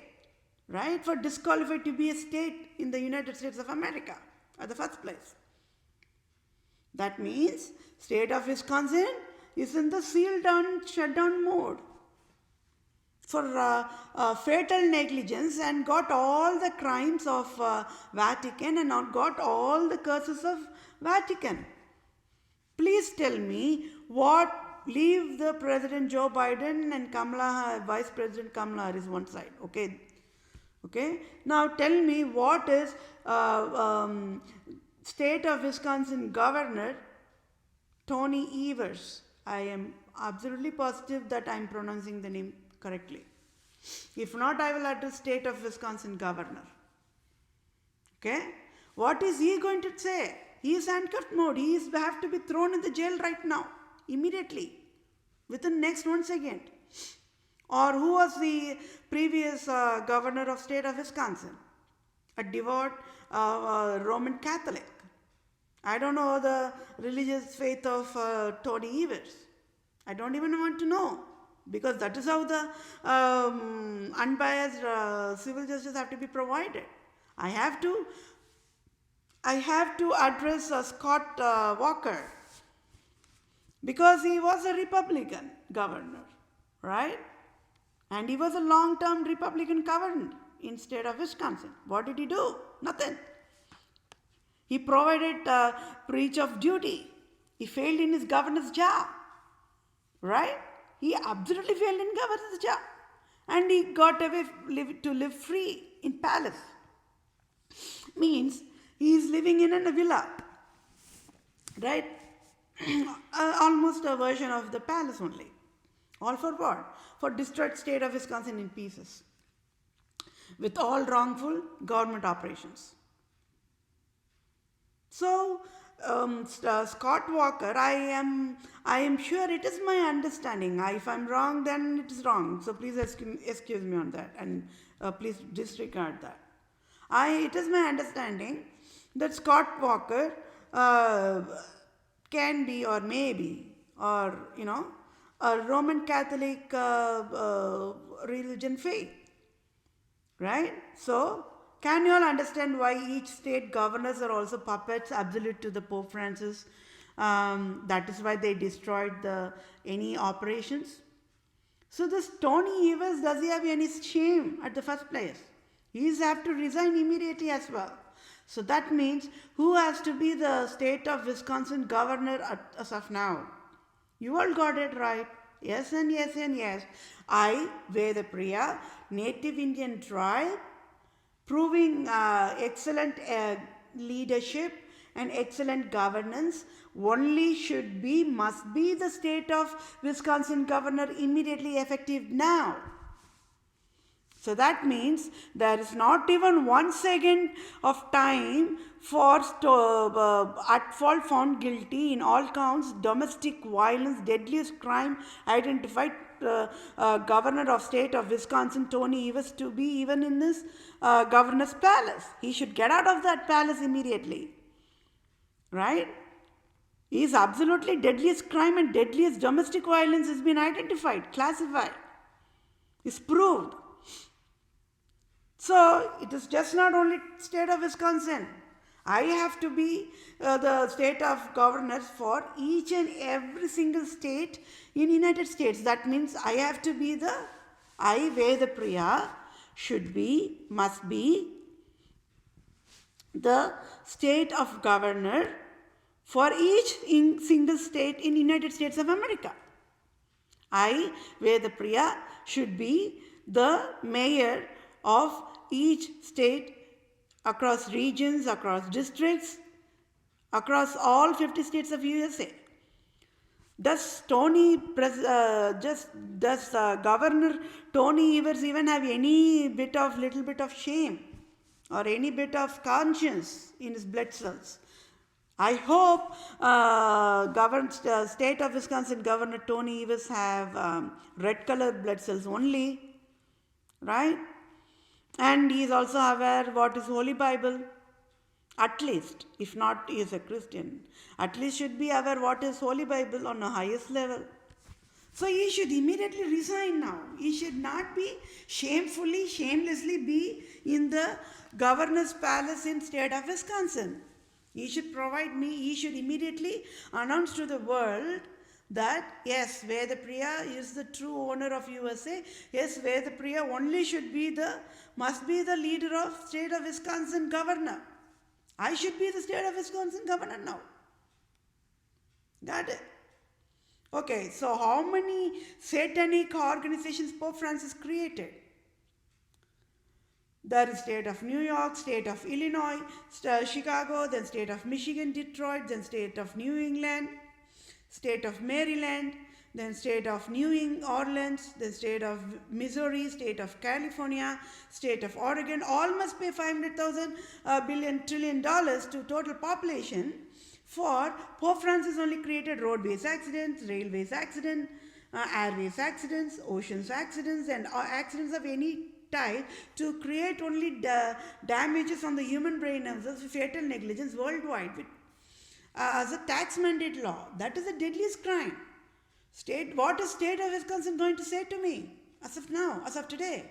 right? For disqualified to be a state in the United States of America at the first place. That means state of Wisconsin is in the sealed down, shutdown mode for fatal negligence and got all the crimes of Vatican and not got all the curses of Vatican. Please tell me what, leave the President Joe Biden and Vice President Kamala Harris one side, okay? Okay. Now tell me what is state of Wisconsin Governor Tony Evers. I am absolutely positive that I am pronouncing the name correctly. If not, I will address state of Wisconsin governor. Okay? What is he going to say? He is handcuffed mode. He is have to be thrown in the jail right now, immediately, within next 1 second. Or who was the previous governor of state of Wisconsin? A devout Roman Catholic. I don't know the religious faith of Tony Evers. I don't even want to know. Because that is how the unbiased civil justice have to be provided. I have to I have to address Scott Walker because he was a Republican governor, right? And he was a long-term Republican governor in state of Wisconsin. What did he do? Nothing. He provided breach of duty. He failed in his governor's job, right? He absolutely failed in governor's job. And he got away to live free in palace. Means he is living in a villa, right? Almost a version of the palace only. All for what? For destroyed state of Wisconsin in pieces. With all wrongful government operations. So, Scott Walker, I am sure it is my understanding. If I'm wrong, then it is wrong. So please excuse me on that, and please disregard that. It is my understanding that Scott Walker can be, or maybe, or a Roman Catholic religion faith, right? So, can you all understand why each state governors are also puppets absolute to the Pope Francis? That is why they destroyed any operations. So this Tony Evers, does he have any shame at the first place? He have to resign immediately as well. So that means who has to be the state of Wisconsin governor as of now? You all got it right. Yes and yes and yes. I, Vedapriya, native Indian tribe, proving excellent leadership and excellent governance, only must be the state of Wisconsin governor immediately effective now. So that means there is not even 1 second of time for at fault found guilty in all counts, domestic violence, deadliest crime identified governor of state of Wisconsin, Tony Evers, to be even in this governor's palace. He should get out of that palace immediately. Right? He is absolutely deadliest crime and deadliest domestic violence has been identified, classified. It's proved. So, it is just not only state of Wisconsin. I have to be the state of governors for each and every single state in United States. That means I have to be Vedapriya, must be the state of governor for each single state in United States of America. I, Vedapriya, should be the mayor of each state, across regions, across districts, across all 50 states of USA. Does Governor Tony Evers even have any little bit of shame or any bit of conscience in his blood cells? I hope state of Wisconsin Governor Tony Evers have red colored blood cells only, right? And he is also aware what is Holy Bible. At least, if not he is a Christian, at least should be aware what is Holy Bible on the highest level. So he should immediately resign now. He should not be shamelessly be in the governor's palace in state of Wisconsin. He should immediately announce to the world that yes, Vedapriya is the true owner of USA. Yes, Vedapriya only must be the leader of state of Wisconsin governor. I should be the state of Wisconsin governor now. Got it? Okay, so how many satanic organizations Pope Francis created? There is state of New York, state of Illinois, Chicago, then state of Michigan, Detroit, then state of New England, state of Maryland, then state of New Orleans, then state of Missouri, state of California, state of Oregon. All must pay $500,000 trillion to total population. For Pope Francis only created roadways accidents, railways accidents, airways accidents, oceans accidents, and accidents of any type to create only damages on the human brain as fatal negligence worldwide as a tax mandate law. That is the deadliest crime. What is state of Wisconsin going to say to me as of now, as of today?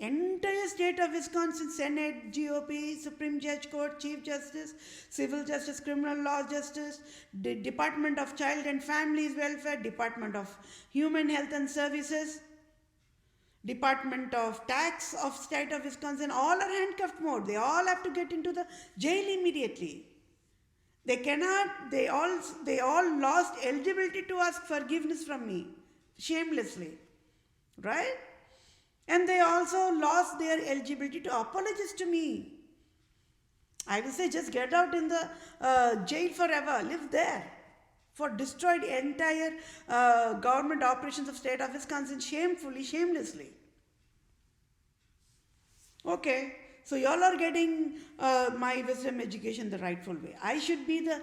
Entire state of Wisconsin, Senate, GOP, Supreme Judge Court, Chief Justice, Civil Justice, Criminal Law Justice, Department of Child and Families Welfare, Department of Human Health and Services, Department of Tax of State of Wisconsin, all are handcuffed mode. They all have to get into the jail immediately. They cannot, they all lost eligibility to ask forgiveness from me, shamelessly, right? And they also lost their eligibility to apologize to me. I will say just get out in the jail forever, live there. For destroyed entire government operations of state of Wisconsin shamefully, shamelessly. Okay, so y'all are getting my wisdom education the rightful way. I should be the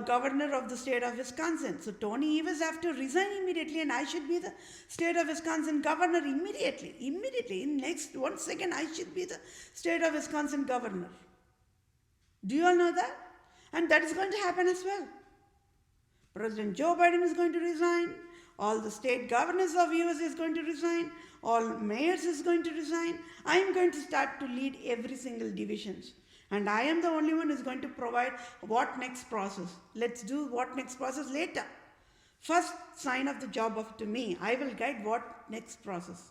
governor of the state of Wisconsin. So Tony Evers have to resign immediately and I should be the state of Wisconsin governor immediately. Immediately, in next 1 second, I should be the state of Wisconsin governor. Do you all know that? And that is going to happen as well. President Joe Biden is going to resign. All the state governors of US is going to resign. All mayors is going to resign. I am going to start to lead every single divisions. And I am the only one who is going to provide what next process. Let's do what next process later. First sign of the job of to me. I will guide what next process.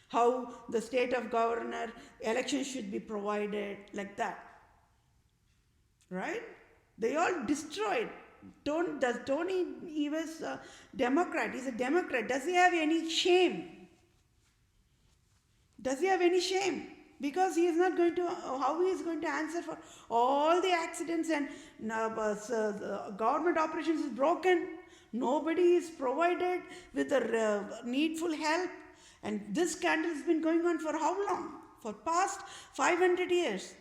How the state of governor elections should be provided, like that. Right? They all destroyed. Does Tony Evers Democrat? He's a Democrat. Does he have any shame? Does he have any shame? Because he is not going to, how he is going to answer for all the accidents and government operations is broken. Nobody is provided with the needful help. And this scandal has been going on for how long? For past 500 years.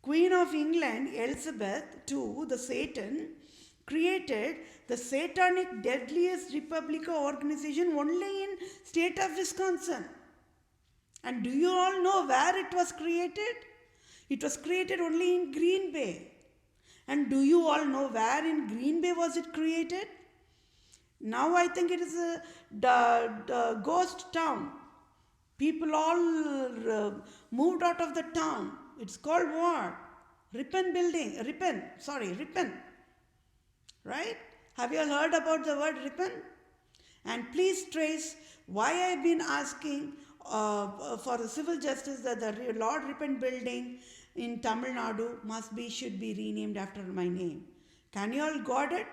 Queen of England, Elizabeth II, the Satan, created the satanic deadliest Republican organization only in state of Wisconsin. And do you all know where it was created? It was created only in Green Bay. And do you all know where in Green Bay was it created? Now I think it is the ghost town. People all moved out of the town. It's called what? Ripon building. Ripon. Right? Have you all heard about the word Ripon? And please trace why I've been asking for the civil justice that the Lord Ripon building in Tamil Nadu should be renamed after my name. Can you all got it?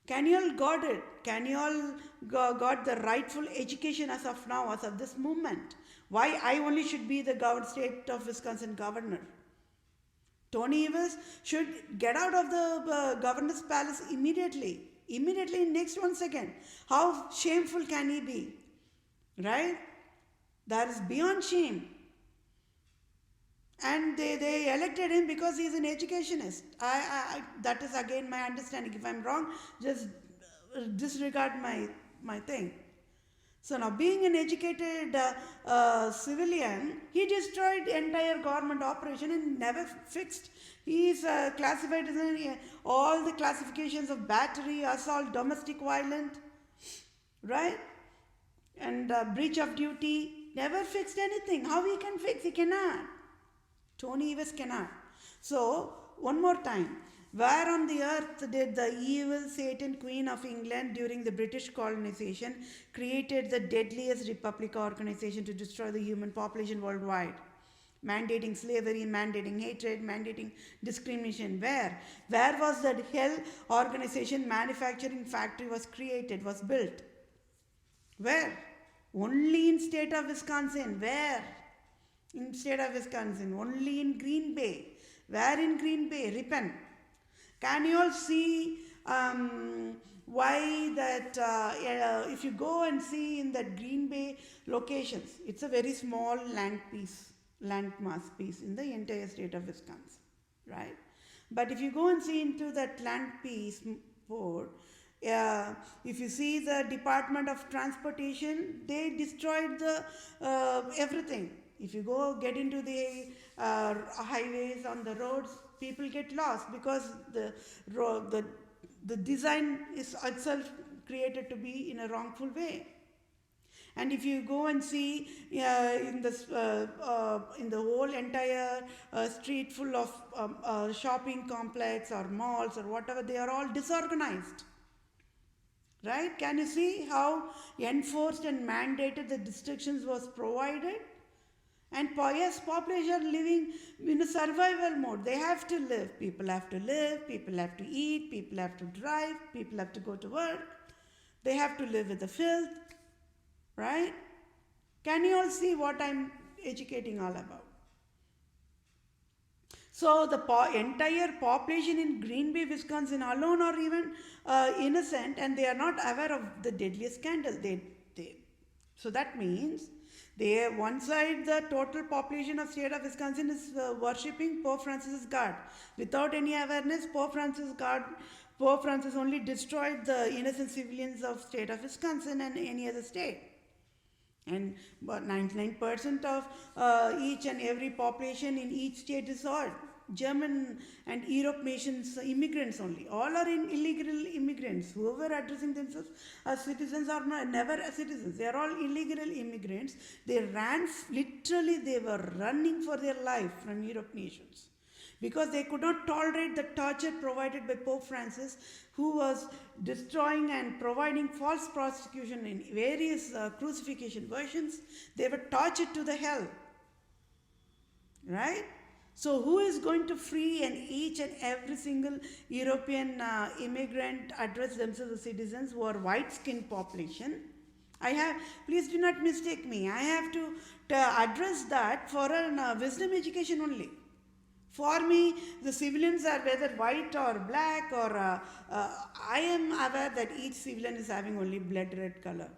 Can you all got it? Can you all got the rightful education as of now, as of this moment? Why I only should be the state of Wisconsin governor? Tony Evers should get out of the governor's palace immediately. Immediately in next 1 second. How shameful can he be? Right? That is beyond shame. And they elected him because he is an educationist. That is again my understanding. If I'm wrong, just disregard my thing. So now, being an educated civilian, he destroyed the entire government operation and never fixed. He is classified as all the classifications of battery, assault, domestic violence, right? And breach of duty. Never fixed anything. How he can fix? He cannot. Tony Evers cannot. So, one more time. Where on the earth did the evil Satan Queen of England during the British colonization created the deadliest Republican organization to destroy the human population worldwide? Mandating slavery, mandating hatred, mandating discrimination. Where? Where was that hell organization manufacturing factory was created, was built? Where? Only in state of Wisconsin. Where? In state of Wisconsin. Only in Green Bay. Where in Green Bay? Ripon. Can you all see why that if you go and see in that Green Bay locations, it's a very small landmass piece in the entire state of Wisconsin, right? But if you go and see into that land piece board, if you see the Department of Transportation, they destroyed the everything. If you go get into the highways on the roads, people get lost because the design is itself created to be in a wrongful way. And if you go and see in the whole entire street full of shopping complex or malls or whatever, they are all disorganized. Right? Can you see how enforced and mandated the restrictions was provided? And yes, population are living in a survival mode. They have to live. People have to live. People have to eat. People have to drive. People have to go to work. They have to live with the filth. Right? Can you all see what I'm educating all about? So the entire population in Green Bay, Wisconsin alone are even innocent, and they are not aware of the deadliest scandal. So that means one side, the total population of state of Wisconsin is worshipping Pope Francis' God. Without any awareness, Pope Francis only destroyed the innocent civilians of state of Wisconsin and any other state. And 99% of each and every population in each state is all German and Europe nations immigrants only. All are illegal immigrants. Whoever addressing themselves as citizens are never citizens. They are all illegal immigrants. They were running for their life from Europe nations, because they could not tolerate the torture provided by Pope Francis, who was destroying and providing false prosecution in various crucifixion versions. They were tortured to the hell. Right? So who is going to free each and every single European immigrant address themselves as citizens who are white-skinned population? Please do not mistake me. I have to address that for a wisdom education only. For me, the civilians are whether white or black, or I am aware that each civilian is having only blood red color.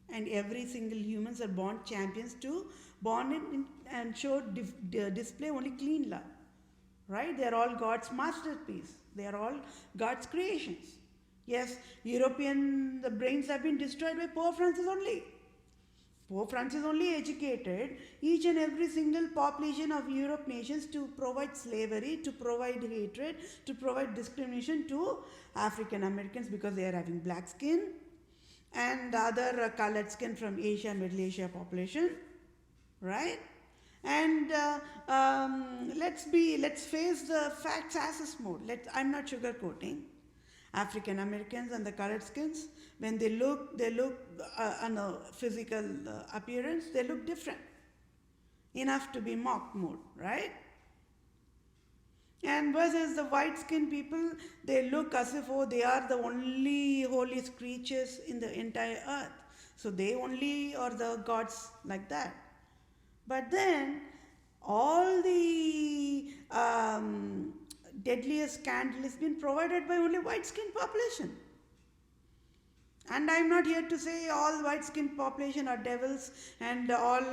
And every single humans are born champions to and display only clean love. Right? They are all God's masterpiece. They are all God's creations. Yes, the brains have been destroyed by Pope Francis only. Pope Francis only educated each and every single population of Europe nations to provide slavery, to provide hatred, to provide discrimination to African Americans because they are having black skin, and other colored skin from Asia, Middle Asia population, right? And let's face the facts as a mode. I'm not sugarcoating. African Americans and the colored skins, when they look on a physical appearance, they look different enough to be mocked more, right? And versus the white skinned people, they look as if they are the only holy creatures in the entire earth. So they only are the gods like that. But then all the deadliest scandal has been provided by only white-skinned population. And I'm not here to say all white-skinned population are devils and all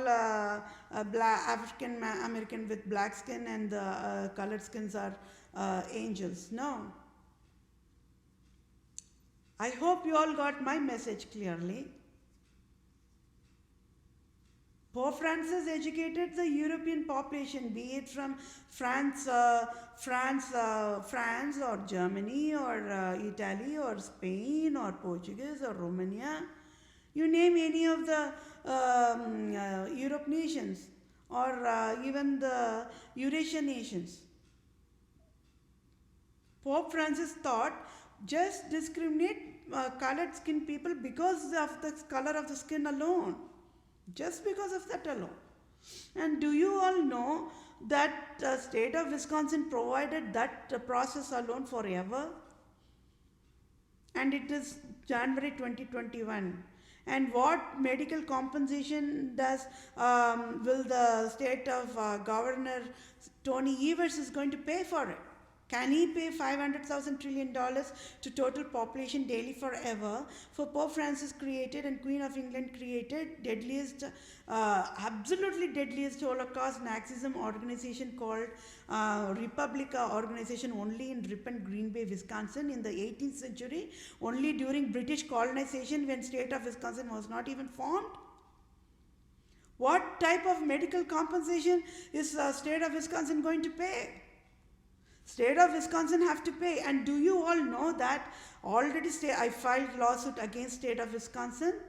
African American with black skin and the colored skins are angels. No. I hope you all got my message clearly. Pope Francis educated the European population, be it from France or Germany or Italy or Spain or Portuguese or Romania. You name any of the Europe nations or even the Eurasian nations. Pope Francis thought just discriminate colored skin people because of the color of the skin alone. Just because of that alone. And do you all know that the state of Wisconsin provided that process alone forever? And it is January 2021. And what medical compensation will the state of Governor Tony Evers is going to pay for it? Can he pay $500,000 trillion to total population daily forever for Pope Francis created and Queen of England created absolutely deadliest Holocaust Nazism organization called Republica organization only in Ripon, Green Bay, Wisconsin in the 18th century, only during British colonization when state of Wisconsin was not even formed? What type of medical compensation is state of Wisconsin going to pay? State of Wisconsin have to pay. And do you all know that already I filed lawsuit against state of Wisconsin?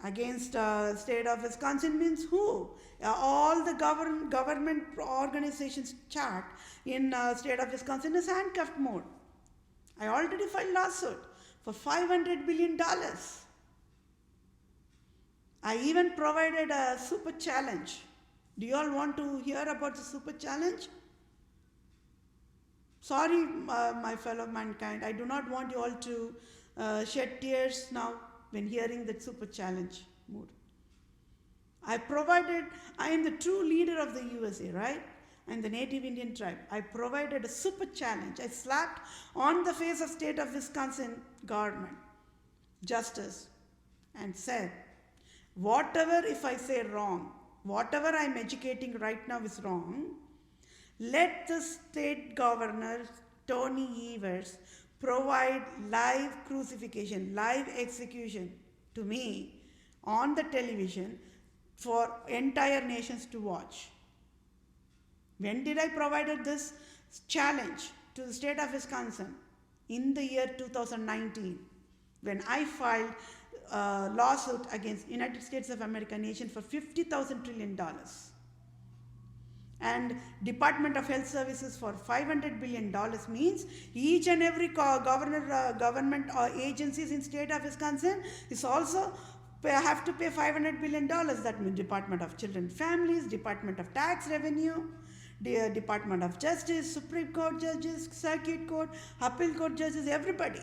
against state of Wisconsin means who? All the government organizations chart in state of Wisconsin is handcuffed mode. I already filed lawsuit for $500 billion. I even provided a super challenge. Do you all want to hear about the super challenge? Sorry, my fellow mankind, I do not want you all to shed tears now when hearing that super challenge mood. I am the true leader of the USA, right? I'm the native Indian tribe. I provided a super challenge. I slapped on the face of state of Wisconsin government, justice, and said, whatever if I say wrong, whatever I'm educating right now is wrong, let the state governor, Tony Evers, provide live crucifixion, live execution to me on the television for entire nations to watch. When did I provide this challenge to the state of Wisconsin? In the year 2019, when I filed a lawsuit against United States of America nation for $50,000 trillion. And Department of Health Services for $500 billion means each and every government or agencies in state of Wisconsin is also have to pay $500 billion. That means Department of Children and Families, Department of Tax Revenue, the Department of Justice, Supreme Court judges, Circuit Court, Appeal Court judges, everybody.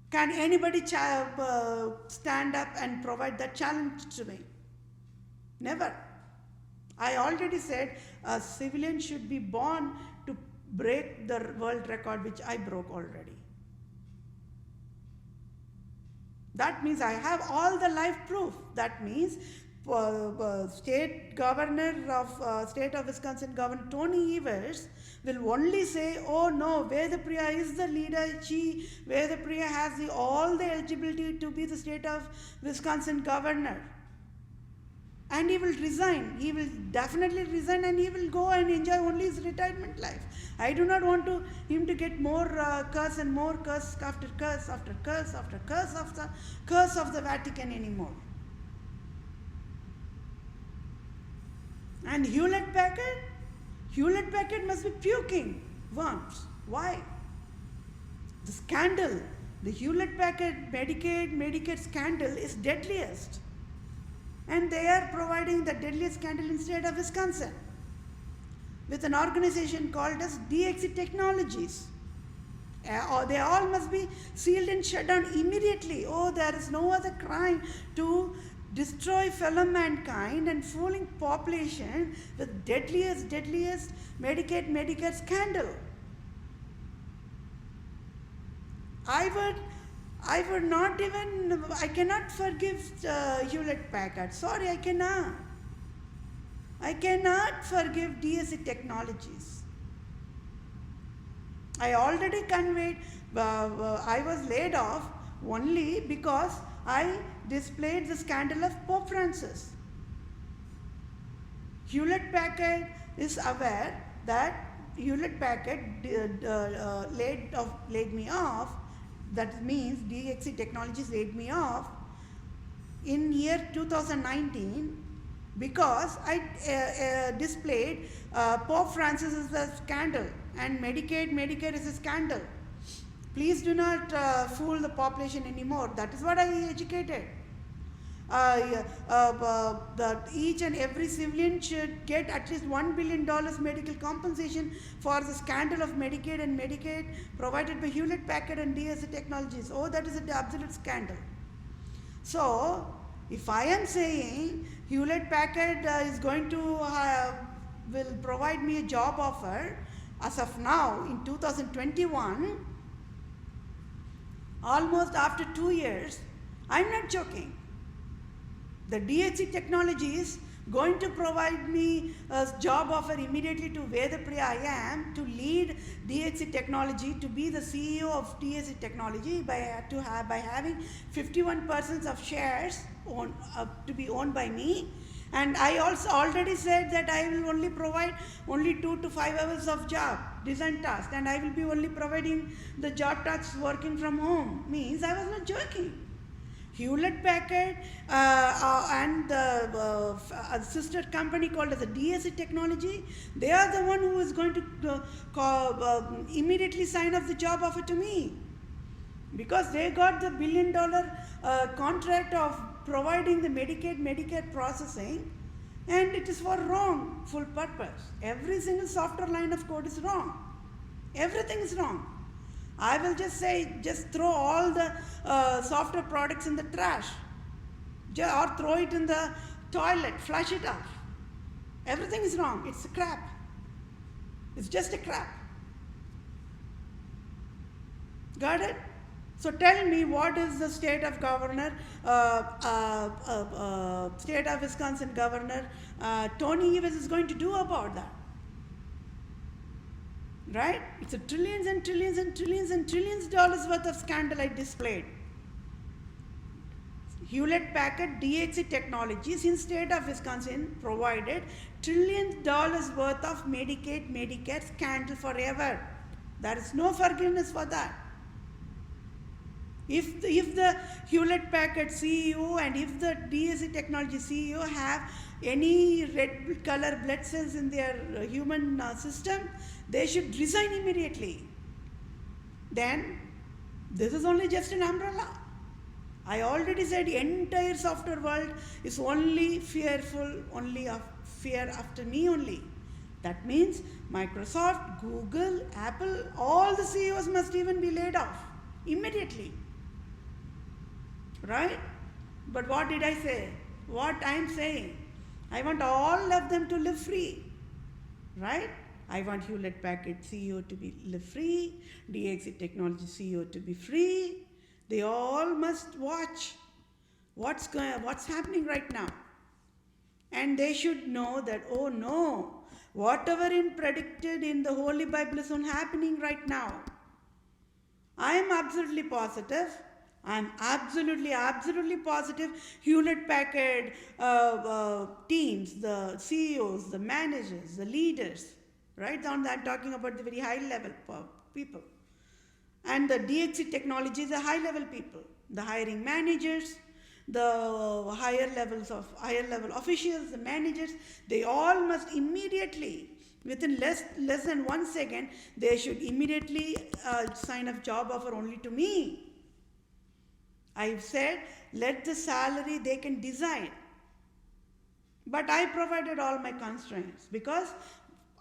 Can anybody stand up and provide that challenge to me? Never. I already said a civilian should be born to break the world record, which I broke already. That means I have all the live proof. That means state governor of state of Wisconsin, Governor Tony Evers, will only say, oh no, Vedapriya is the leader, Vedapriya has all the eligibility to be the state of Wisconsin governor. And he will resign. He will definitely resign and he will go and enjoy only his retirement life. I do not want him to get more curse and more curse after curse after curse after curse after curse of the Vatican anymore. And Hewlett Packard must be puking worms. Why? The scandal, the Hewlett Packard Medicare scandal is deadliest. And they are providing the deadliest scandal in state of Wisconsin with an organization called as DXC Technologies. They all must be sealed and shut down immediately. Oh, there is no other crime to destroy fellow mankind and fooling population with deadliest Medicare scandal. I would not even, I cannot forgive Hewlett Packard. Sorry, I cannot. I cannot forgive DXC Technologies. I already conveyed, I was laid off only because I displayed the scandal of Pope Francis. Hewlett Packard is aware that Hewlett Packard laid me off. That means DXC Technologies laid me off in year 2019 because I displayed Pope Francis is a scandal and Medicare is a scandal. Please do not fool the population anymore. That is what I educated. That each and every civilian should get at least $1 billion medical compensation for the scandal of Medicaid and Medicaid provided by Hewlett Packard and DXC Technologies. Oh, that is an absolute scandal. So, if I am saying Hewlett Packard is going to will provide me a job offer as of now in 2021, almost after 2 years, I'm not joking. The DXC Technologies going to provide me a job offer immediately to Vedapriya I am to lead DXC Technology, to be the CEO of DXC Technology by having 51% of shares to be owned by me. And I also already said that I will only provide only 2 to 5 hours of job, design task, and I will be only providing the job tasks working from home. Means I was not joking. Hewlett Packard and the sister company called as a DSC Technology, they are the one who is going to immediately sign off the job offer to me, because they got the $1 billion contract of providing the Medicaid, Medicare processing, and it is for wrongful purpose. Every single software line of code is wrong. Everything is wrong. I will just say, just throw all the software products in the trash, or throw it in the toilet, flush it off. Everything is wrong. It's a crap. It's just a crap. Got it? So tell me, what is the state of governor, state of Wisconsin governor Tony Evers is going to do about that? Right? It's a trillions and trillions and trillions and trillions dollars worth of scandal I displayed. Hewlett Packard DXC Technologies in state of Wisconsin provided trillions dollars worth of Medicaid, Medicare scandal forever. There is no forgiveness for that. If the Hewlett Packard CEO and if the DSC Technology CEO have any red color blood cells in their human system, they should resign immediately. Then this is only just an umbrella. I already said the entire software world is only fearful, only of fear after me only. That means Microsoft, Google, Apple, all the CEOs must even be laid off immediately. Right? But what did I say? What I am saying? I want all of them to live free. Right? I want Hewlett Packard CEO to live free, DXC Technology CEO to be free. They all must watch what's happening right now. And they should know that, oh no, whatever in predicted in the Holy Bible is not happening right now. I am absolutely positive. I'm absolutely positive Hewlett Packard teams, the CEOs, the managers, the leaders, right? I'm talking about the very high level people. And the DXC Technology is the high level people, the hiring managers, the higher level officials, the managers, they all must immediately, within less than 1 second, they should immediately sign a job offer only to me. I've said, let the salary they can decide. But I provided all my constraints because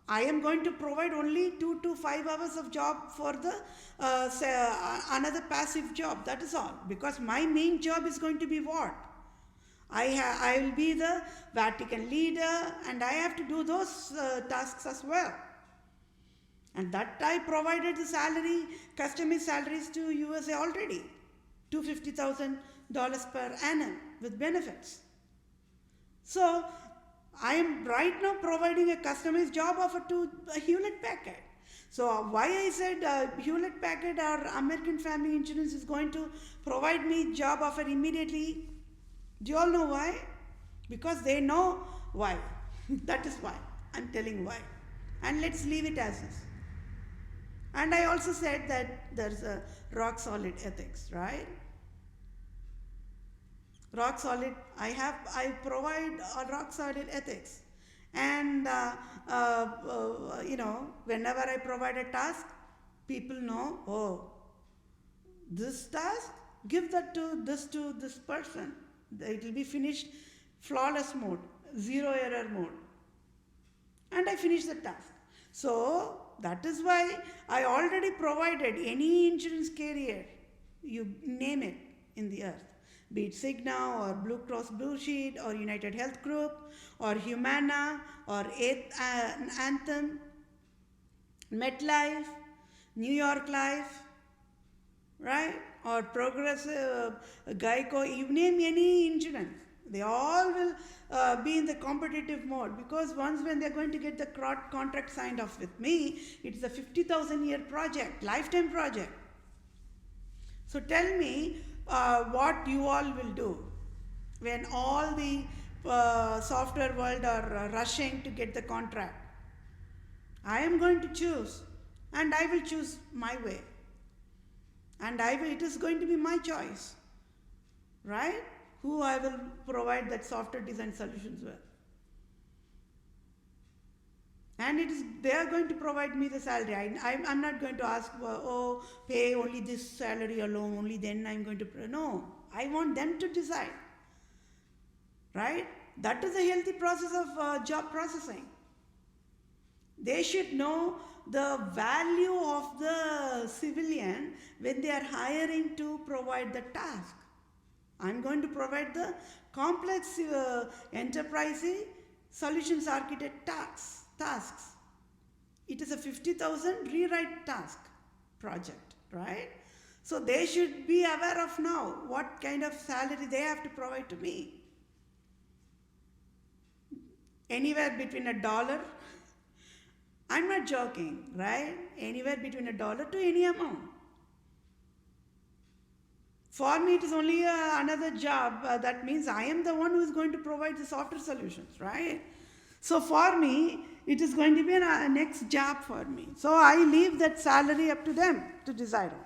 I am going to provide only 2 to 5 hours of job for the another passive job. That is all. Because my main job is going to be what? I will be the Vatican leader and I have to do those tasks as well. And that I provided the salary, customized salaries to USA already. $250,000 per annum with benefits. So I am right now providing a customized job offer to Hewlett Packard. So why I said Hewlett Packard or American Family Insurance is going to provide me job offer immediately. Do you all know why? Because they know why. That is why. I'm telling why. And let's leave it as is. And I also said that there's a rock solid ethics, right? Rock solid, I provide a rock solid ethics. And, whenever I provide a task, people know, oh, this task, give that to this person. It will be finished flawless mode, zero error mode. And I finish the task. So, that is why I already provided any insurance carrier, you name it, in the earth. Be it Cigna or Blue Cross Blue Shield or United Health Group or Humana or Anthem, MetLife, New York Life, right? Or Progressive, Geico, you name any insurance. They all will be in the competitive mode because once when they're going to get the contract signed off with me, it's a 50,000-year project, lifetime project. So tell me what you all will do when all the software world are rushing to get the contract. I am going to choose and I will choose my way. And it is going to be my choice. right? Who I will provide that software design solutions with. And they are going to provide me the salary. I'm not going to ask, pay only this salary alone, only then I'm going to, no. I want them to decide, right? That is a healthy process of job processing. They should know the value of the civilian when they are hiring to provide the task. I'm going to provide the complex enterprise solutions architect tasks. It is a 50,000 rewrite task project, right? So they should be aware of now what kind of salary they have to provide to me. Anywhere between $1, I'm not joking, right? Anywhere between $1 to any amount. For me, it is only another job. That means I am the one who is going to provide the software solutions, right? So for me, it is going to be a next job for me. So I leave that salary up to them to decide on.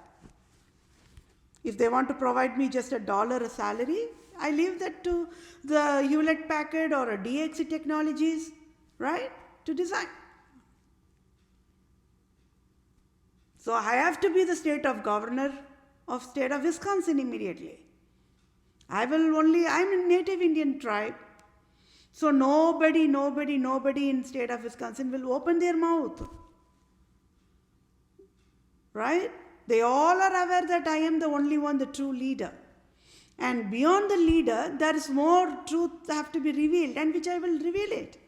If they want to provide me just $1 a salary, I leave that to the Hewlett Packard or a DXC Technologies, right, to decide. So I have to be the state of governor of state of Wisconsin immediately. I'm a native Indian tribe. So nobody in state of Wisconsin will open their mouth. Right? They all are aware that I am the only one, the true leader. And beyond the leader, there is more truth have to be revealed, and which I will reveal it.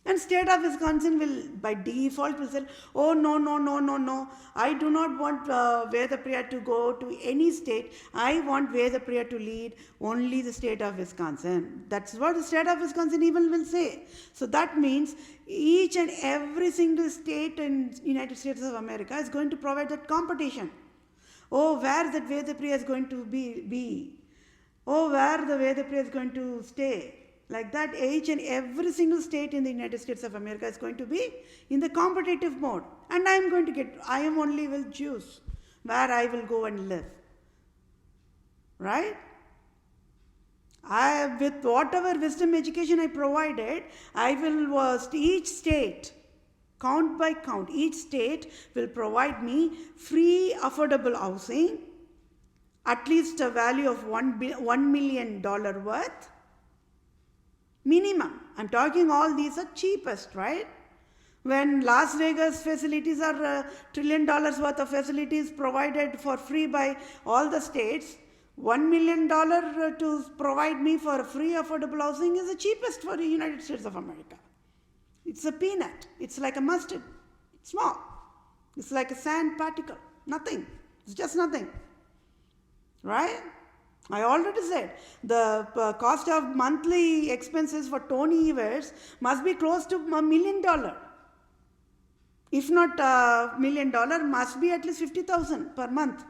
And state of Wisconsin will, by default, will say, oh, no. I do not want Vedapriya to go to any state. I want Vedapriya to lead only the state of Wisconsin. That's what the state of Wisconsin even will say. So that means each and every single state in United States of America is going to provide that competition. Oh, where that Vedapriya is going to be. Oh, where the Vedapriya is going to stay. Like that, each and every single state in the United States of America is going to be in the competitive mode. And I am only will choose where I will go and live. Right? With whatever wisdom education I provided, I will, each state, count by count, each state will provide me free affordable housing, at least a value of $1 million worth. Minimum. I'm talking all these are cheapest, right? When Las Vegas facilities are $1 trillion worth of facilities provided for free by all the states, $1 million to provide me for free affordable housing is the cheapest for the United States of America. It's a peanut. It's like a mustard. It's small. It's like a sand particle. Nothing. It's just nothing. Right? I already said the cost of monthly expenses for Tony Evers must be close to $1 million. If not $1 million, must be at least $50,000 per month.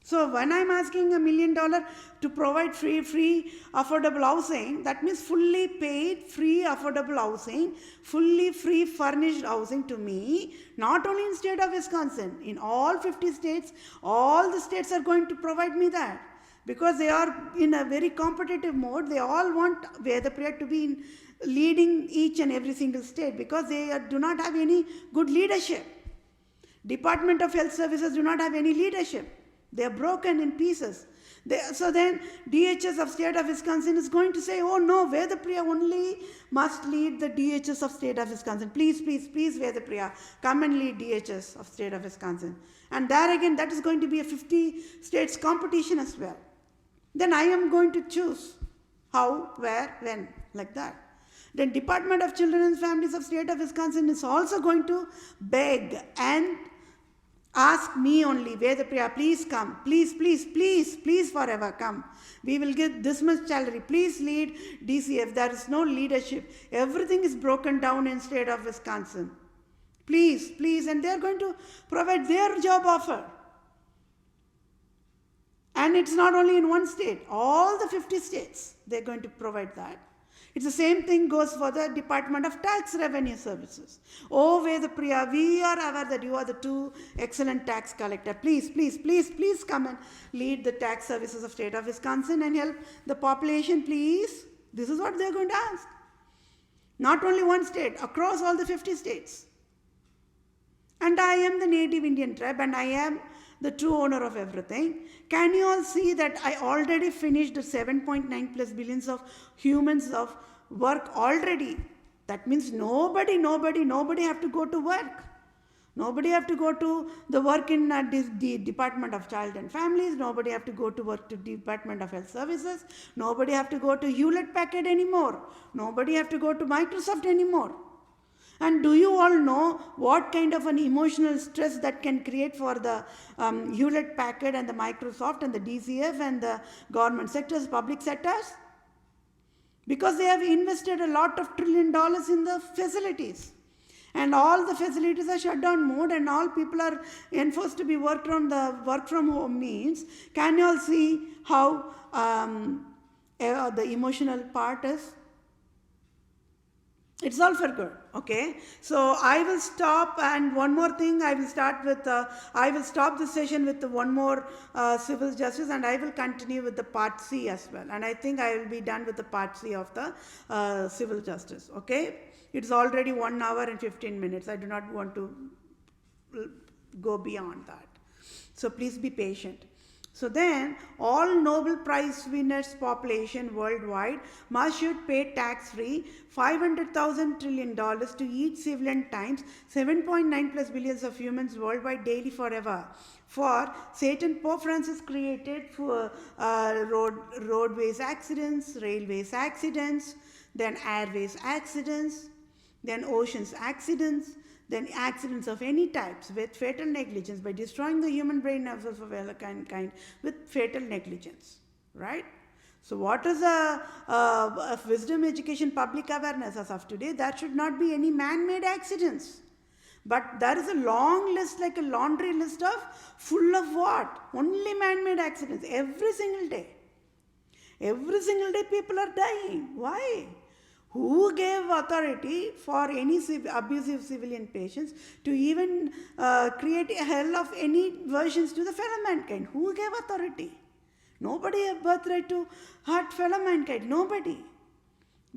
So when I'm asking $1 million to provide free affordable housing, that means fully paid free affordable housing, fully free furnished housing to me, not only in state of Wisconsin, in all 50 states, all the states are going to provide me that. Because they are in a very competitive mode, they all want Vedapriya to be leading each and every single state because they do not have any good leadership. Department of Health Services do not have any leadership. They are broken in pieces. So then DHS of state of Wisconsin is going to say, oh no, Vedapriya only must lead the DHS of state of Wisconsin. Please, Vedapriya, come and lead DHS of state of Wisconsin. And there again, that is going to be a 50 states competition as well. Then I am going to choose how, where, when, like that. Then Department of Children and Families of state of Wisconsin is also going to beg and ask me only, Vedapriya, please come, please forever come. We will give this much salary. Please lead DCF. There is no leadership. Everything is broken down in state of Wisconsin. Please, and they are going to provide their job offer. And it's not only in one state, all the 50 states, they're going to provide that. It's the same thing goes for the Department of Tax Revenue Services. Oh, Vedapriya, we are aware that you are the two excellent tax collector. Please, please, please, please come and lead the tax services of state of Wisconsin and help the population, please. This is what they're going to ask. Not only one state, across all the 50 states. And I am the native Indian tribe and I am the true owner of everything. Can you all see that I already finished the 7.9 plus billions of humans of work already? That means nobody have to go to work. Nobody have to go to the work in the Department of Child and Families. Nobody have to go to work to Department of Health Services. Nobody have to go to Hewlett Packard anymore. Nobody have to go to Microsoft anymore. And do you all know what kind of an emotional stress that can create for the Hewlett Packard and the Microsoft and the DCF and the government sectors, public sectors? Because they have invested a lot of $1 trillion in the facilities. And all the facilities are shut down mode and all people are enforced to be worked on the work from home means. Can you all see how the emotional part is? It's all for good, okay? So I will stop, and one more thing, I will start with, I will stop this session with one more civil justice, and I will continue with the part C as well. And I think I will be done with the part C of the civil justice, okay? It's already 1 hour and 15 minutes. I do not want to go beyond that. So please be patient. So then, all Nobel Prize winners population worldwide should pay tax-free $500,000 trillion to each civilian times 7.9 plus billions of humans worldwide daily forever. For Satan, Pope Francis created for roadways accidents, railways accidents, then airways accidents, then oceans accidents, then accidents of any types with fatal negligence by destroying the human brain nerves of a kind with fatal negligence, right? So what is a wisdom education public awareness as of today? There should not be any man-made accidents. But there is a long list, like a laundry list of full of what? Only man-made accidents every single day. Every single day people are dying. Why? Who gave authority for any abusive civilian patients to even create a hell of any versions to the fellow mankind? Who gave authority? Nobody has birthright to hurt fellow mankind. Nobody.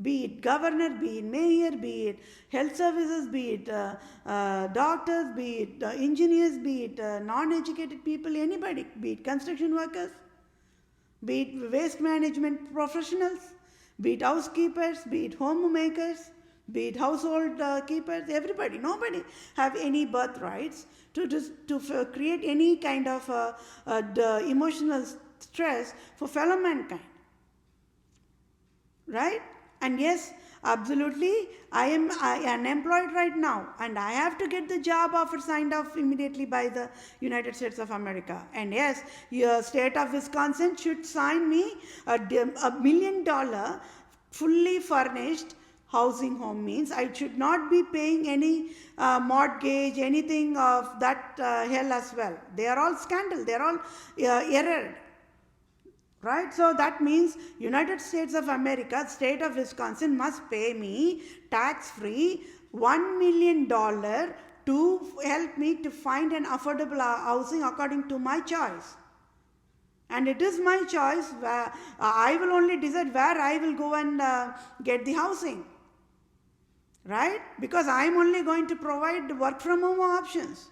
Be it governor, be it mayor, be it health services, be it doctors, be it engineers, be it non-educated people, anybody, be it construction workers, be it waste management professionals, be it housekeepers, be it homemakers, be it household keepers, everybody, nobody have any birthrights to create any kind of emotional stress for fellow mankind, right? And yes, absolutely, I am unemployed right now and I have to get the job offer signed off immediately by the United States of America. And yes, your state of Wisconsin should sign me $1 million fully furnished housing home means I should not be paying any mortgage, anything of that hell as well. They are all scandal, they are all error. Right? So that means United States of America, state of Wisconsin must pay me tax-free $1 million to help me to find an affordable housing according to my choice. And it is my choice where I will only decide where I will go and get the housing. Right? Because I am only going to provide work from home options.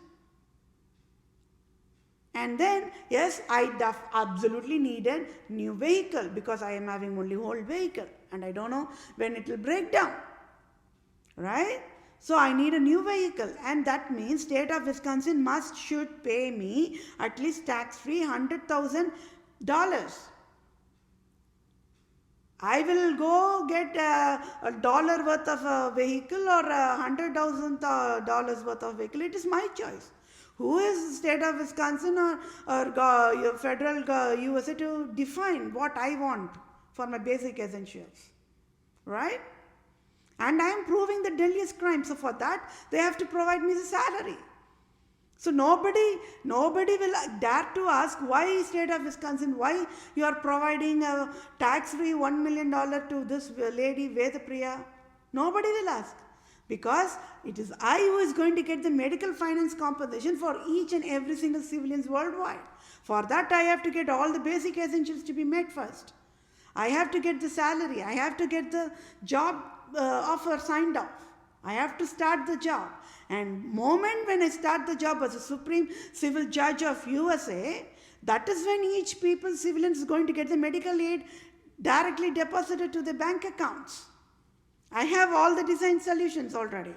And then, yes, I absolutely need a new vehicle because I am having only old vehicle and I don't know when it will break down, right? So I need a new vehicle and that means state of Wisconsin should pay me at least tax-free $100,000. I will go get a dollar worth of a vehicle or $100,000 worth of vehicle. It is my choice. Who is the state of Wisconsin or federal USA to define what I want for my basic essentials, right? And I am proving the deadliest crime. So for that, they have to provide me the salary. So nobody will dare to ask why state of Wisconsin, why you are providing a tax-free $1 million to this lady Vedapriya. Nobody will ask, because it is I who is going to get the medical finance compensation for each and every single civilians worldwide. For that I have to get all the basic essentials to be met first. I have to get the salary. I have to get the job offer signed off. I have to start the job. And moment when I start the job as a Supreme Civil Judge of USA, that is when each people, civilians, is going to get the medical aid directly deposited to the bank accounts. I have all the design solutions already.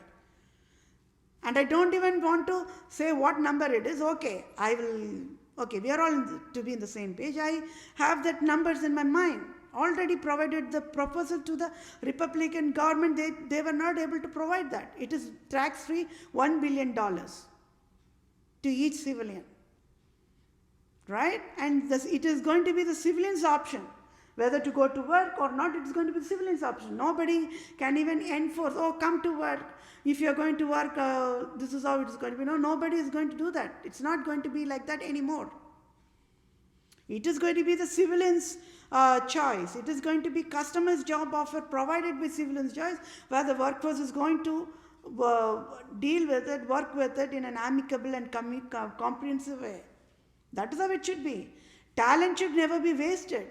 And I don't even want to say what number it is. Okay, we are all to be in the same page. I have that numbers in my mind. Already provided the proposal to the Republican government. They were not able to provide that. It is tax-free $1 billion to each civilian. Right? And it is going to be the civilian's option. Whether to go to work or not, it is going to be the civilian's option. Nobody can even enforce, oh, come to work. If you are going to work, this is how it is going to be. No, nobody is going to do that. It's not going to be like that anymore. It is going to be the civilian's choice. It is going to be customer's job offer provided by civilian's choice, where the workforce is going to deal with it, work with it in an amicable and comprehensive way. That is how it should be. Talent should never be wasted.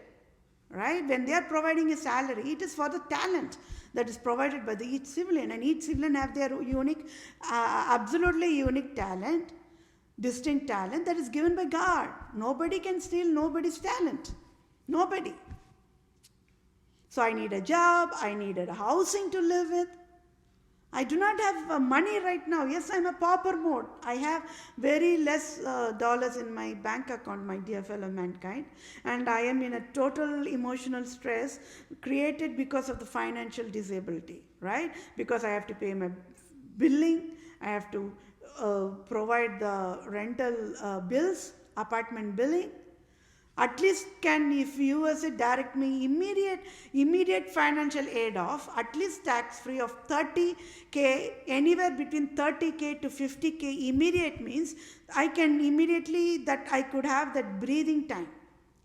Right? When they are providing a salary, it is for the talent that is provided by each civilian, and each civilian have their unique, absolutely unique talent, distinct talent that is given by God. Nobody can steal nobody's talent. Nobody. So I need a job, I needed a housing to live with. I do not have money right now. Yes, I'm a pauper mode. I have very less dollars in my bank account, my dear fellow mankind. And I am in a total emotional stress created because of the financial disability, right? Because I have to pay my billing, I have to provide the rental bills, apartment billing. At least if USA direct me immediate financial aid of at least tax-free of 30K, anywhere between 30K to 50K immediate means I can immediately, that I could have that breathing time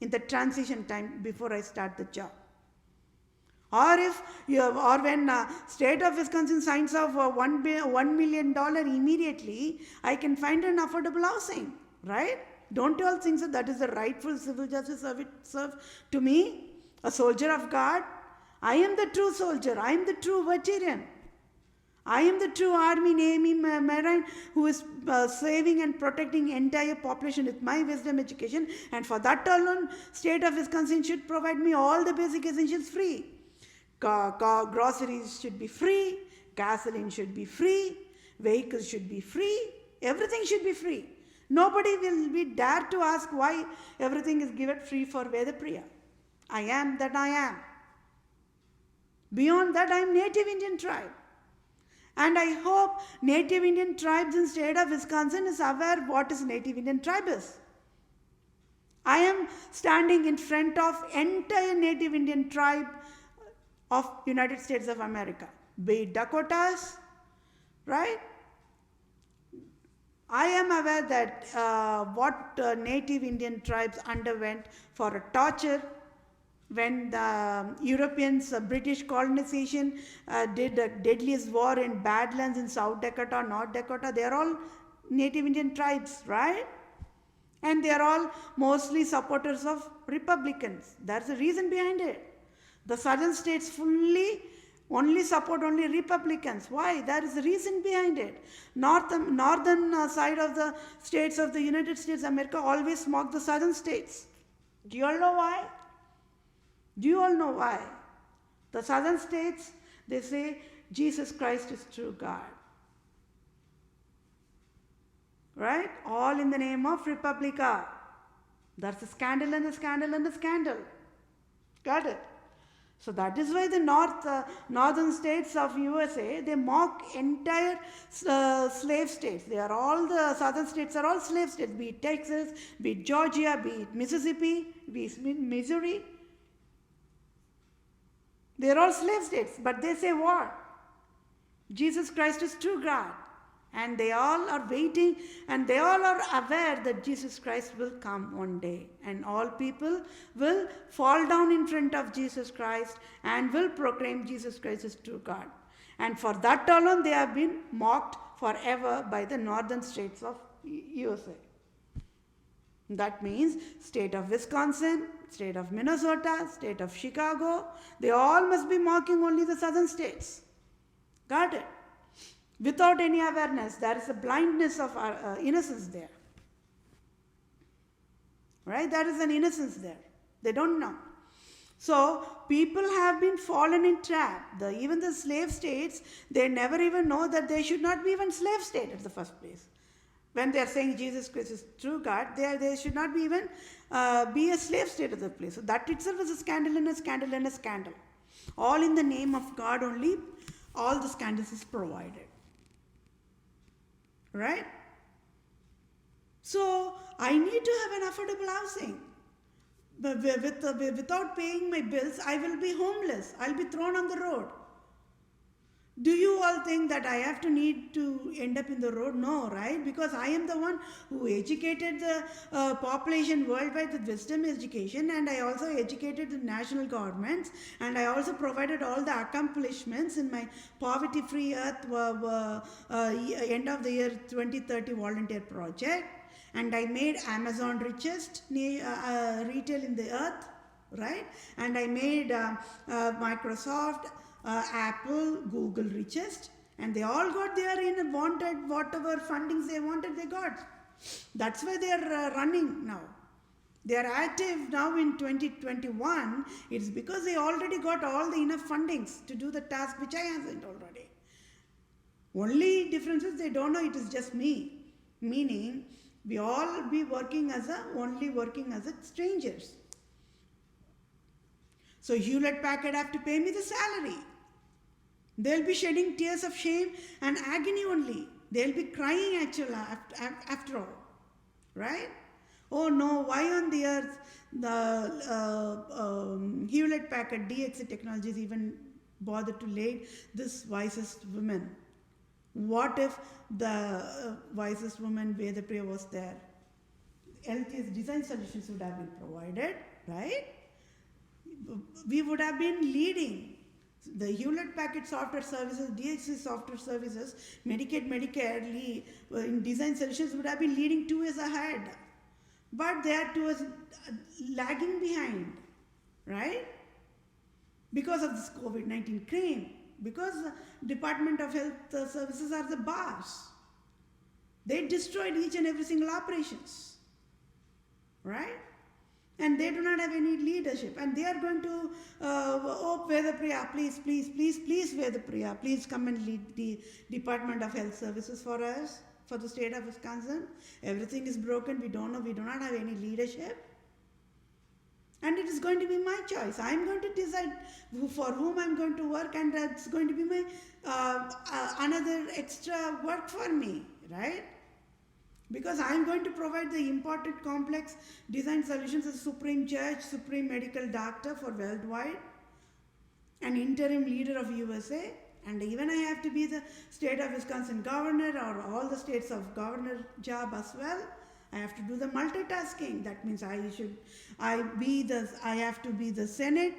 in the transition time before I start the job. Or when state of Wisconsin signs off $1 million immediately, I can find an affordable housing, right? Don't you all think so? That is the rightful civil justice serve to me, a soldier of God? I am the true soldier. I am the true veteran. I am the true army, navy, marine who is saving and protecting entire population with my wisdom education. And for that alone, state of Wisconsin should provide me all the basic essentials free. Groceries should be free. Gasoline should be free. Vehicles should be free. Everything should be free. Nobody will be dare to ask why everything is given free for Vedapriya. I am that I am. Beyond that, I am Native Indian tribe. And I hope Native Indian tribes in state of Wisconsin is aware what is Native Indian tribe is. I am standing in front of entire Native Indian tribe of United States of America. Be it Dakotas, right? I am aware that what Native Indian tribes underwent for a torture when the Europeans, British colonization did the deadliest war in Badlands in South Dakota, North Dakota. They are all Native Indian tribes, right? And they are all mostly supporters of Republicans. That's the reason behind it. The southern states only support only Republicans. Why? There is a reason behind it. Northern side of the states of the United States of America always mock the southern states. Do you all know why? Do you all know why? The southern states, they say Jesus Christ is true God. Right? All in the name of Republica. That's a scandal and a scandal and a scandal. Got it? So that is why the northern states of USA, they mock entire slave states. They are all, the southern states are all slave states, be it Texas, be it Georgia, be it Mississippi, be it Missouri. They are all slave states, but they say what? Jesus Christ is true God. And they all are waiting, and they all are aware that Jesus Christ will come one day. And all people will fall down in front of Jesus Christ and will proclaim Jesus Christ as true God. And for that alone, they have been mocked forever by the northern states of USA. That means state of Wisconsin, state of Minnesota, state of Chicago, they all must be mocking only the southern states. Got it? Without any awareness, there is a blindness of innocence there. Right? There is an innocence there. They don't know. So, people have been fallen in trap. Even the slave states, they never even know that they should not be even slave state at the first place. When they are saying Jesus Christ is true God, they should not be even be a slave state at the place. So, that itself is a scandal and a scandal and a scandal. All in the name of God only, all the scandals is provided. Right? So, I need to have an affordable housing. But without paying my bills, I will be homeless. I'll be thrown on the road. Do you all think that I have to need to end up in the road? No, right? Because I am the one who educated the population worldwide with wisdom education, and I also educated the national governments, and I also provided all the accomplishments in my Poverty-Free Earth end of the year 2030 volunteer project. And I made Amazon richest retail in the earth, right? And I made Microsoft, Apple, Google richest. And they all got their wanted whatever fundings they wanted, they got. That's why they are running now. They are active now in 2021. It's because they already got all the enough fundings to do the task which I haven't already. Only difference is they don't know it is just me. Meaning, we all be only working as strangers. So Hewlett Packard have to pay me the salary. They'll be shedding tears of shame and agony only. They'll be crying actually after all. Right? Oh no, why on the earth the Hewlett Packard DXC Technologies even bothered to lay this wisest woman? What if the wisest woman Vedapriya was there? LTS design solutions would have been provided, right? We would have been leading. The Hewlett Packard software services, DXC software services, Medicaid, Medicare in design solutions would have been leading 2 years ahead. But they are 2 years lagging behind, right? Because of this COVID-19 claim. Because Department of Health Services are the boss. They destroyed each and every single operations. Right? And they do not have any leadership. And they are going to, oh Vedapriya, please Vedapriya, please come and lead the Department of Health Services for us, for the state of Wisconsin. Everything is broken. We don't know. We do not have any leadership. And it is going to be my choice. I am going to decide for whom I am going to work, and that's going to be my another extra work for me, right? Because I am going to provide the important complex design solutions as Supreme Judge, Supreme Medical Doctor for worldwide, an interim leader of USA, and even I have to be the state of Wisconsin governor or all the states of governor job as well. I have to do the multitasking. That means I have to be the Senate,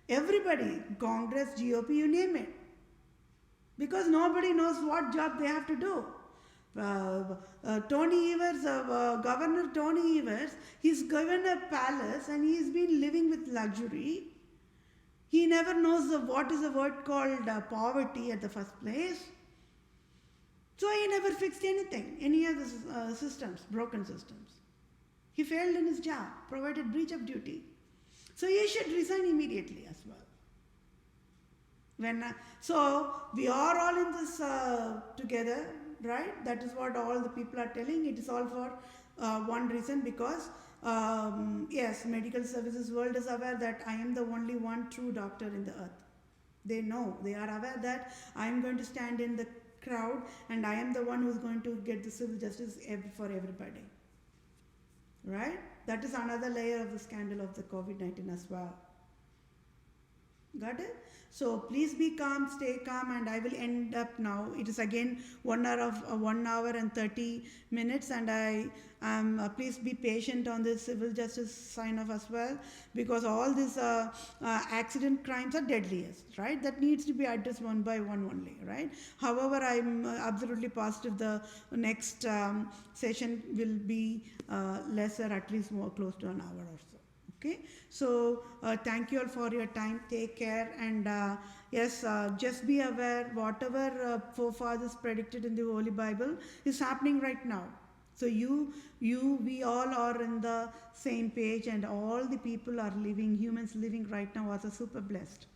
everybody, Congress, GOP, you name it. Because nobody knows what job they have to do. Tony Evers, Governor Tony Evers, he's given a palace and he's been living with luxury. He never knows what is the word called poverty at the first place. So he never fixed anything, any of the systems, broken systems. He failed in his job, provided breach of duty. So he should resign immediately as well. So we are all in this together, right? That is what all the people are telling. It is all for one reason, because yes, medical services world is aware that I am the only one true doctor in the earth. They know, they are aware that I am going to stand in the crowd and I am the one who is going to get the civil justice for everybody. Right? That is another layer of the scandal of the COVID-19 as well. Got it? So please be calm, stay calm, and I will end up now. It is again 1 hour and 30 minutes, and I please be patient on this civil justice sign off as well, because all these accident crimes are deadliest, right? That needs to be addressed one by one only, right? However, I'm absolutely positive the next session will be lesser, at least more close to an hour or so. Okay, so thank you all for your time. Take care, and yes, just be aware whatever forefathers predicted in the Holy Bible is happening right now. So we all are in the same page, and all the people are living, humans living right now are super blessed,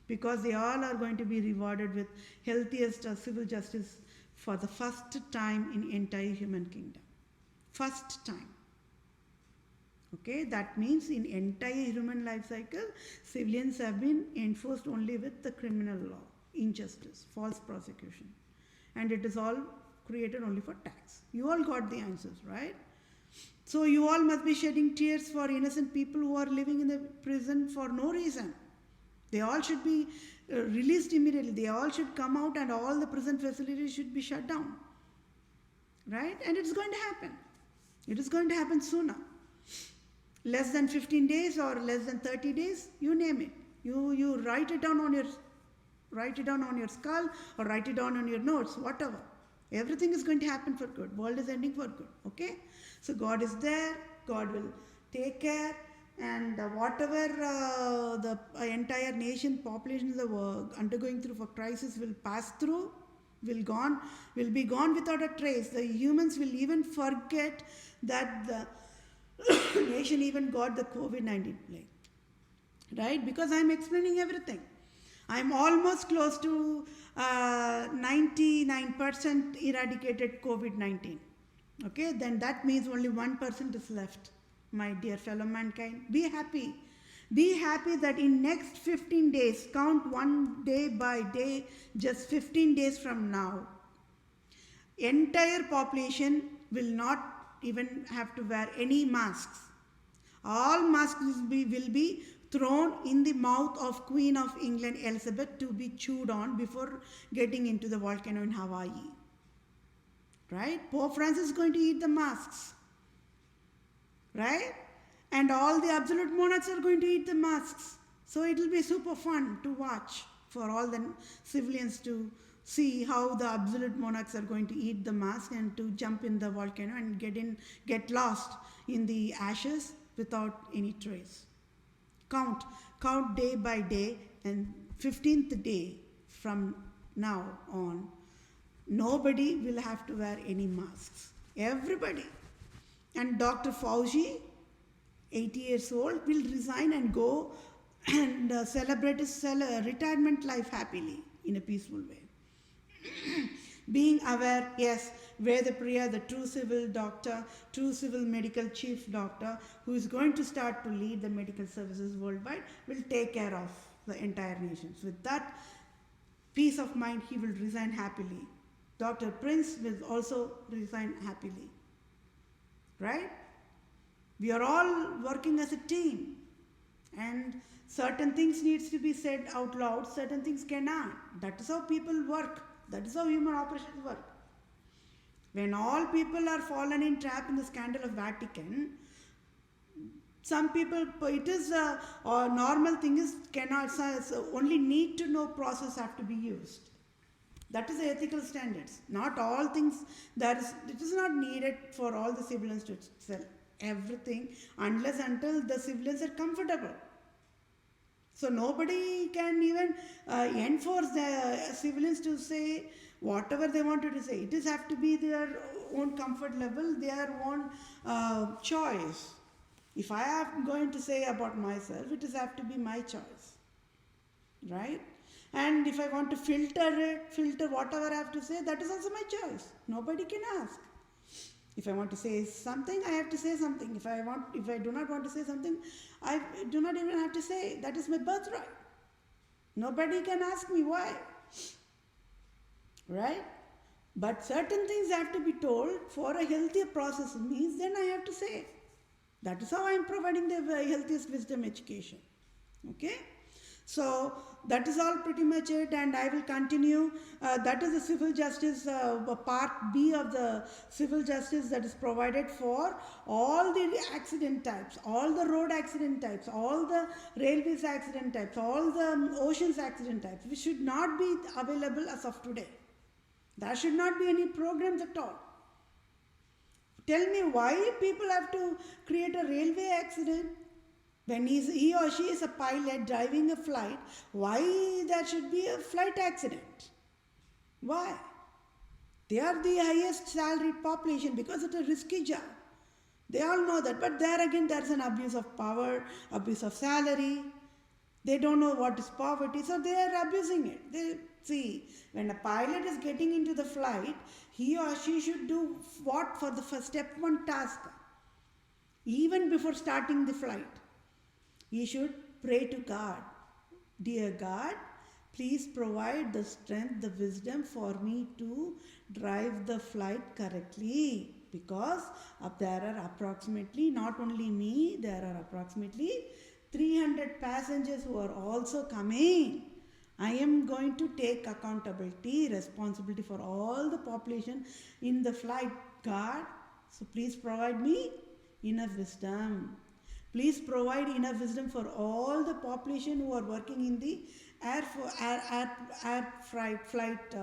because they all are going to be rewarded with healthiest civil justice for the first time in entire human kingdom. First time. Okay, that means in entire human life cycle, civilians have been enforced only with the criminal law, injustice, false prosecution, and it is all created only for tax. You all got the answers, right? So you all must be shedding tears for innocent people who are living in the prison for no reason. They all should be released immediately. They all should come out, and all the prison facilities should be shut down, right? And it's going to happen. It is going to happen sooner. Less than 15 days or less than 30 days, you name it. You write it down on your skull, or write it down on your notes, whatever. Everything is going to happen for good. World is ending for good. Okay? So God is there. God will take care, and whatever the entire nation, population is undergoing through for crisis will pass through, will be gone without a trace. The humans will even forget that the nation even got the COVID-19 plague, right? Because I'm explaining everything. I'm almost close to 99% eradicated COVID-19. Okay, then that means only 1% is left. My dear fellow mankind, be happy. Be happy that in next 15 days, count one day by day, just 15 days from now, entire population will not even have to wear any masks. All masks will be thrown in the mouth of Queen of England Elizabeth to be chewed on before getting into the volcano in Hawaii. Right? Pope Francis is going to eat the masks. Right? And all the absolute monarchs are going to eat the masks. So it will be super fun to watch for all the civilians to see how the absolute monarchs are going to eat the mask and to jump in the volcano and get lost in the ashes without any trace. Count day by day, and 15th day from now on, nobody will have to wear any masks. Everybody. And Dr. Fauci, 80 years old, will resign and go and celebrate his retirement life happily in a peaceful way. Being aware, yes, Vedapriya, the true civil doctor, true civil medical chief doctor, who is going to start to lead the medical services worldwide, will take care of the entire nation. So with that peace of mind, he will resign happily. Dr. Prince will also resign happily. Right? We are all working as a team, and certain things needs to be said out loud, certain things cannot. That is how people work. That is how human operations work. When all people are fallen in trap in the scandal of Vatican, some people, it is a normal thing is cannot, only need to know process have to be used. That is the ethical standards. Not all things, it is not needed for all the civilians to sell everything unless until the civilians are comfortable. So nobody can even enforce the civilians to say whatever they wanted to say. It is have to be their own comfort level, their own choice. If I am going to say about myself, it is have to be my choice, right? And if I want to filter whatever I have to say, that is also my choice. Nobody can ask. If I want to say something, I have to say something. If I do not want to say something, I do not even have to say. That is my birthright. Nobody can ask me why. Right? But certain things have to be told for a healthier process means then I have to say it. That is how I am providing the healthiest wisdom education. Okay? So that is all pretty much it, and I will continue. That is the civil justice, part B of the civil justice that is provided for all the accident types, all the road accident types, all the railways accident types, all the oceans accident types, which should not be available as of today. There should not be any programs at all. Tell me why people have to create a railway accident? When he or she is a pilot driving a flight, why there should be a flight accident? Why? They are the highest salaried population because it's a risky job. They all know that. But there again, there's an abuse of power, abuse of salary. They don't know what is poverty, so they are abusing it. They see, when a pilot is getting into the flight, he or she should do what for the first step one task, even before starting the flight. He should pray to God. Dear God, please provide the strength, the wisdom for me to drive the flight correctly. Because there are approximately, not only me, there are approximately 300 passengers who are also coming. I am going to take accountability, responsibility for all the population in the flight. God, so please provide me enough wisdom. Please provide enough wisdom for all the population who are working in the air flight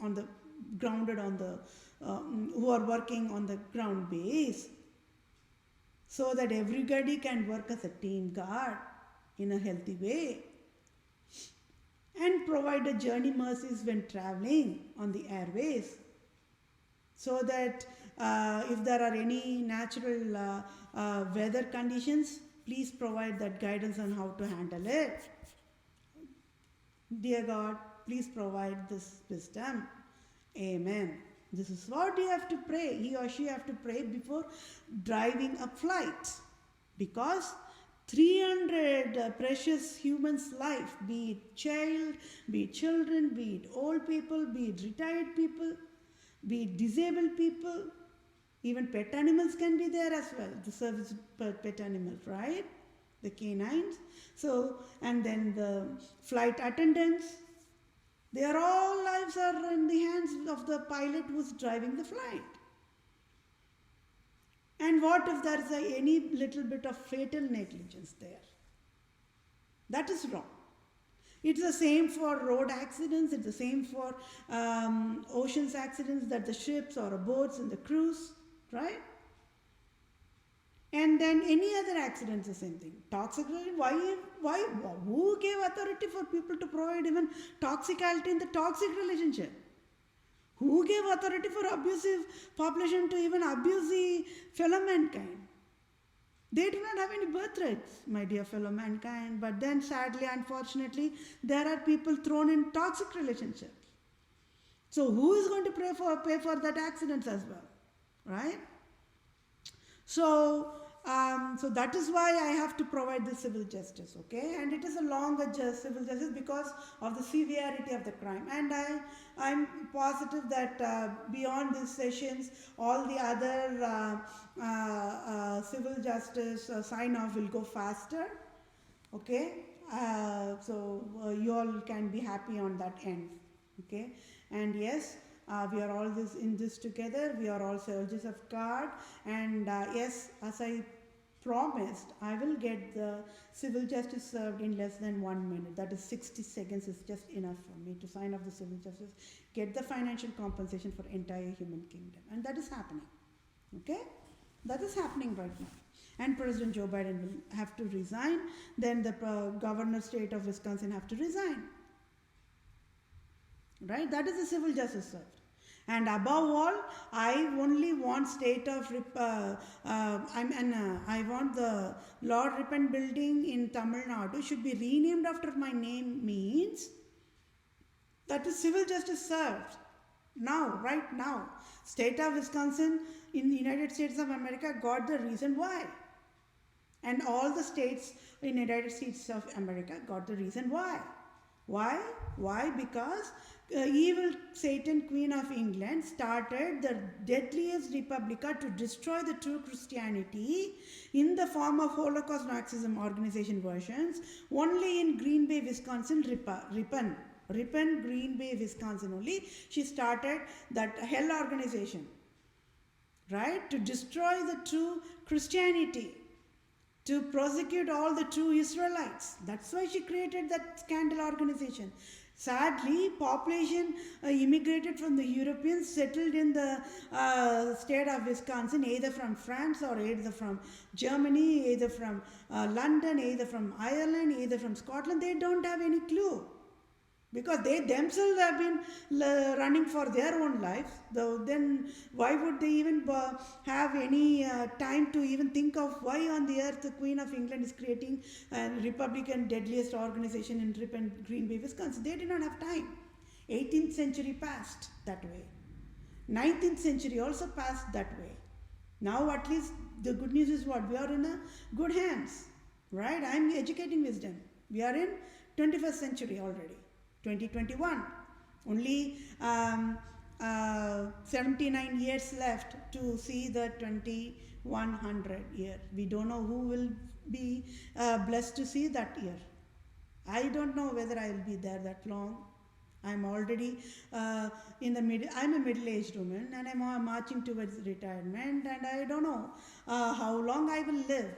on the grounded on the who are working on the ground base, so that everybody can work as a team, God, in a healthy way, and provide a journey mercies when traveling on the airways, so that if there are any natural weather conditions, please provide that guidance on how to handle it. Dear God, please provide this wisdom. Amen. This is what you have to pray. He or she have to pray before driving a flight. Because 300 precious humans' life, be it child, be it children, be it old people, be it retired people, be it disabled people, even pet animals can be there as well, the service pet animals, right? The canines. So, and then the flight attendants, their all lives are in the hands of the pilot who's driving the flight. And what if there is any little bit of fatal negligence there? That is wrong. It's the same for road accidents, it's the same for oceans accidents, that the ships or boats and the cruise, right? And then any other accidents, the same thing. Toxicity, why, who gave authority for people to provide even toxicality in the toxic relationship? Who gave authority for abusive population to even abuse the fellow mankind? They do not have any birthrights, my dear fellow mankind, but then sadly, unfortunately, there are people thrown in toxic relationships. So who is going to pay for that accidents as well, right? So that is why I have to provide the civil justice, okay? And it is a longer civil justice because of the severity of the crime. And I'm positive that beyond these sessions, all the other civil justice sign-off will go faster, okay? So you all can be happy on that end, okay? And yes, we are all in this together. We are all soldiers of God. And yes, as I promised, I will get the civil justice served in less than 1 minute. That is 60 seconds is just enough for me to sign off the civil justice, get the financial compensation for entire human kingdom. And that is happening. Okay? That is happening right now. And President Joe Biden will have to resign. Then the governor state of Wisconsin have to resign. Right? That is the civil justice served. And above all, I only want state of, I want the Lord Ripon building in Tamil Nadu should be renamed after my name, means that is civil justice served. Now, right now, state of Wisconsin in the United States of America got the reason why. And all the states in the United States of America got the reason why. Why? Why? Because evil Satan, Queen of England, started the deadliest republica to destroy the true Christianity in the form of Holocaust Nazism organization versions, only in Green Bay, Wisconsin, Ripon, Green Bay, Wisconsin only. She started that hell organization, right, to destroy the true Christianity, to prosecute all the true Israelites. That's why she created that scandal organization. Sadly, population immigrated from the Europeans, settled in the state of Wisconsin, either from France or either from Germany, either from London, either from Ireland, either from Scotland. They don't have any clue, because they themselves have been running for their own lives. Then why would they even have any time to even think of why on the earth the Queen of England is creating a Republican deadliest organization in Ripon, Green Bay, Wisconsin? They did not have time. 18th century passed that way. 19th century also passed that way. Now at least the good news is what? We are in a good hands, right? I am educating wisdom. We are in 21st century already. 2021, only 79 years left to see the 2100 year. We don't know who will be blessed to see that year. I don't know whether I will be there that long. I'm already in the I'm a middle-aged woman, and I'm marching towards retirement, and I don't know how long I will live.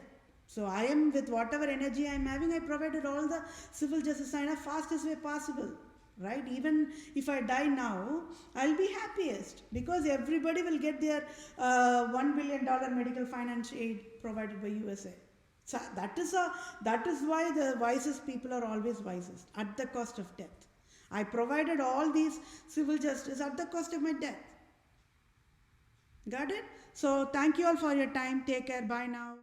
So I am, with whatever energy I am having, I provided all the civil justice in the fastest way possible, right? Even if I die now, I'll be happiest, because everybody will get their $1 billion medical finance aid provided by USA. So that is why the wisest people are always wisest, at the cost of death. I provided all these civil justice at the cost of my death. Got it? So thank you all for your time. Take care. Bye now.